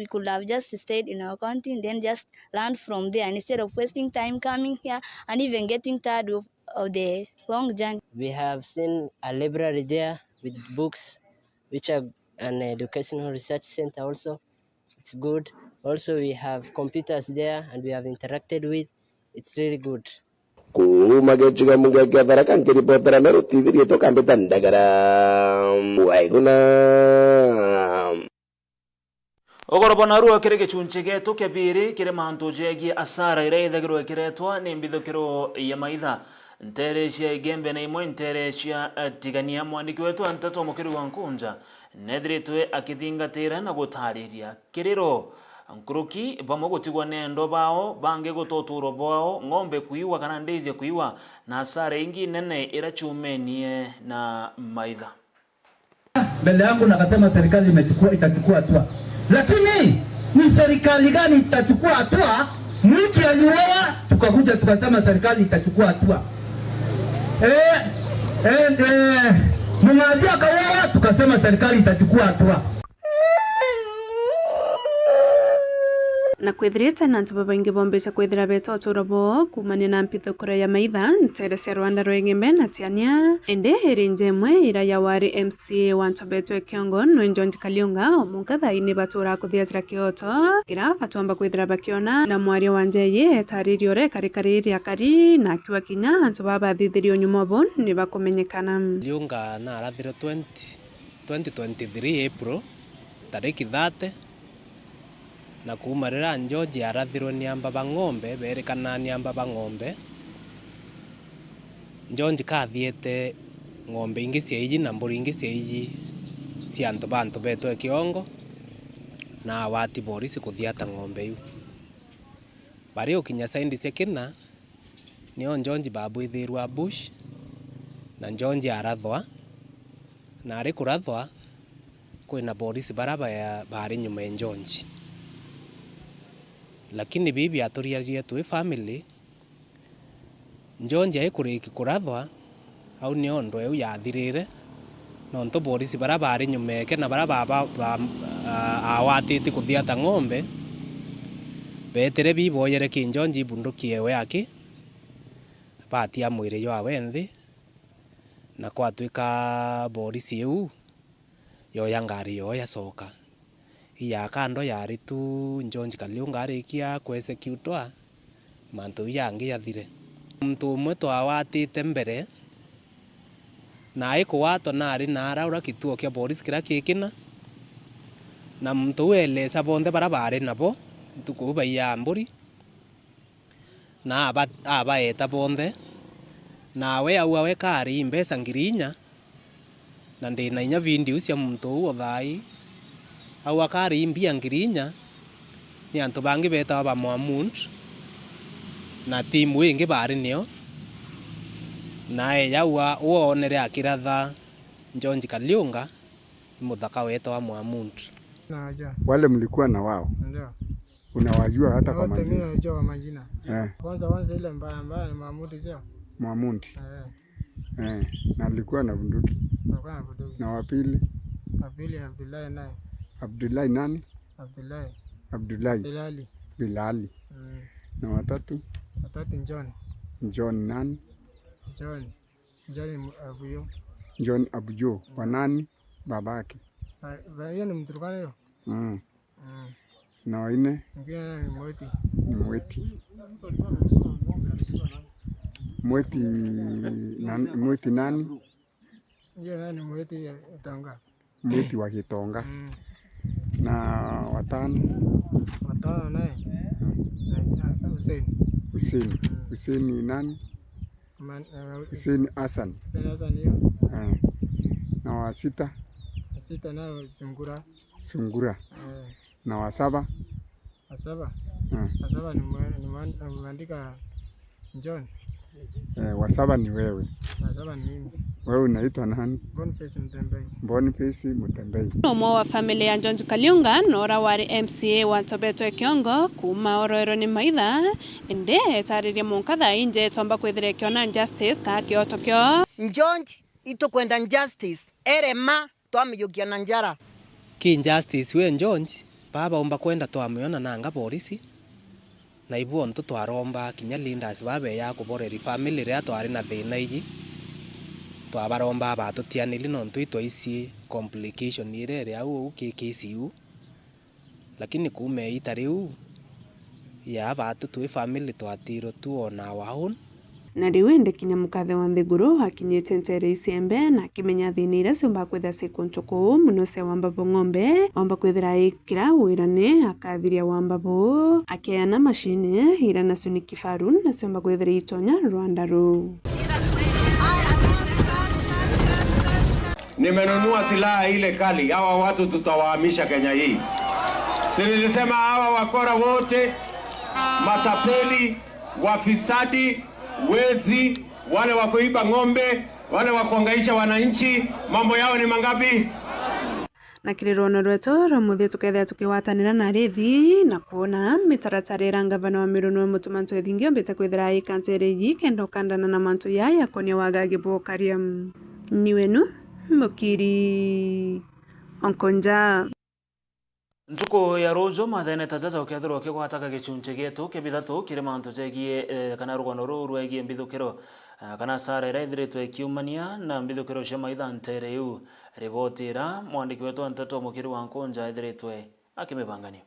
could have just stayed in our county and then just learned from there, and instead of wasting time coming here and even getting tired of the long journey. We have seen a library there with books, which are an educational research center also. It's good. Also, we have computers there and we have interacted with. It's really good. Kuma gechiga mungeke baraka nkiripotera Meru TV yetoka mbeta ndagara waiguna ogorobona ruo kire gichunche getu kebiri kire manto jegi asara ire ithagirwe kiretwa ni mbithukiro ya maitha nterecia igembe na imwe nterecia tigania mwandiki wetu Antato Mukiri wa Nkunja nethritwe akithingatira na gutariria kiriro nkuruki bamwe gutigwa nendo bao bange gutoturo bao ng'ombe kuiwa kana ndithie kuiwa na asara ingi nene irachumenie na maitha. Mbele yangu nakasema serikali itachukua hatua, lakini ni serikali gani itachukua hatua? Mtu aliuawa tukakuja tukasema serikali itachukua hatua. Mwangalia akauawa tukasema serikali itachukua hatua. Na kwithirite na ntu babaingi bombesha kwithira beta oturabo kumania na mpithukura ya maitha ntere cia Rwanda rwengembe na tiania ende heri njemwe ira ya wari MCA wa Ntobetwe Kiongo no John Kaliunga omunkathaini batura kuthiacira kioto kira batomba kwithira bakiona na mwari wa njeye etaririo re karikari akari na kiwa kinya antu babathithirio nyumobo ni bakumenyekana. Kaliunga na arathire 2023 April tariki 30 na kumarira George arathirwo ni amba bang'ombe berekana ni amba bang'ombe George kathiete ng'ombe ingi cia iji na mburi ingi cia iji cia antu bantu Betwe Kiongo na wati polisi kuthiata ng'ombe yu bari ukinya saindi cia kina nio George babwithirwa bush na George arathwa na ari kurathwa kwina polisi baraba ya bari nyuma ya George. Lakini bibi aturiaria tu family George aikuriki kurathwa au ni ondo eu yathirire no nto polisi barabari nyumeke na baraba awatiti kuthiata ng'ombe betere biboyere ki George bunduki ewe yake batia mwire yo awenthi na kwatwika polisi eu yo yangari yo yacoka ya kando yari tu George Kaliunga arikia kuexecutwa mantu yangi yathire mtu umwe twawatite mbere na ikuwatwa nari na araura kituo kia polisi kira kikina na mtu welesa bonde barabare nabo tukuba ya mburi na abaeta bonde nawe awe kari mbesa ngirinya na ndina inya video cia mtu othai au akari imbia ngirinya ni antu bangi beta ba Mohamud na timu ingi bari nio nae yaua uonere akiratha George Kaliunga muthaka wetu wa Mohamud. Wale mlikuwa na wao ndio unawajua hata kwa majina? Mimi najua kwa majina. Kwanza ile mbaya ni Mohamud sio? Mohamud. Na alikuwa na bunduki. Alikuwa na bunduki. Na wapili? Wapili Abdullahi naye. Abdullahi nani? Abdullahi Bilali. Na watatu? Watatu John nani? John Abujo. John Abujo. Wa nani? babake. Hiyo ni Mturkana hiyo? Na waine? Mwingine ni Mweti. Ni Mweti. Mweti nani? Hiyo nani Mweti ya Tonga. Mweti wa Gitonga. Na watano? Watano naye. Hussein. Hussein nani? Hussein Hassan. Hussein Hassan hiyo. Na wa sita? Sita nayo Sungura. Na wa saba? Wasaba ni mwandika John. Wasaba ni wewe. Wasaba ni mimi. Wewe unaitwa nani? Boniface Mutembei. Boniface Mutembei. Umo wa familia ya George Kaliunga nora wari MCA wa Tobeto Kiongo kuma Oroero ni maitha ende tariria munkatha inje tomba kwithire kiona justice ka kiotokyo George ito kwenda justice erema twamiyukia na njara ki justice we George baba umba kwenda twamiona nanga polisi na ibu ntu twaromba kinya leaders babe ya kuboreri family ria twari na thina iji twabaromba abatutianili nontu itwaisi complication irere au KKCU lakini kume itariu ya abatu tu family twatiro tuona waun na riwende kinya mukathe wa Nthiguru akinyite ntere icembe na kimenya thini ira ciumba kwitha cikuntuku muno cia Wambabu ng'ombe wamba kwithira ikira wirane akathiria Wambabu akeana mashine ira nacio ni kifaru na ciumba kwithira itonya Rwanda ru. Nimenunua silaha ile kali, hawa watu tutawahamisha Kenya hii. Si nilisema hawa wakora wote, matapeli, wafisadi, wezi, wale wa kuiba ng'ombe, wale wa kuangaisha wananchi, mambo yao ni mangapi? Na kirirono rwetu ramuthi tukethia tukiwatanira na rithi na kuona mitaratara ira ngavana wa Miruno Mutumanto Ethingio mbite kwithira ikansere yi kendo kandana na mantu yaya konia wagagi bokaria ni wenu Mukiri Onkonja. Ntuko ya rojo mathene tazaza ukethirwo kigwataka gichunche gitu kibithatu kiri mantu jegie kana rugono ruru egie mbithukiro kana sara ira ithiritwe kiumania na mbithukiro cia maitha ntere yu ribotira mwandiki wetu Nteto Mukiri wa Nkonja ithiritwe akimibangania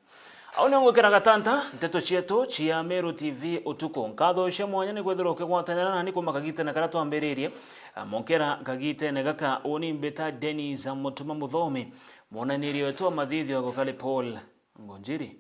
au ni ngwikira gatanta nteto cietu cia Meru TV utuko nkatho cia mwanya ni kwethirwo kigwatanira na ni kumakagite na kana twambiririe monkera kagite ne gaka oni mbeta Dennis Mutuma Muthomi monaniri wetu mathithio gukali Paul Ngonjiri.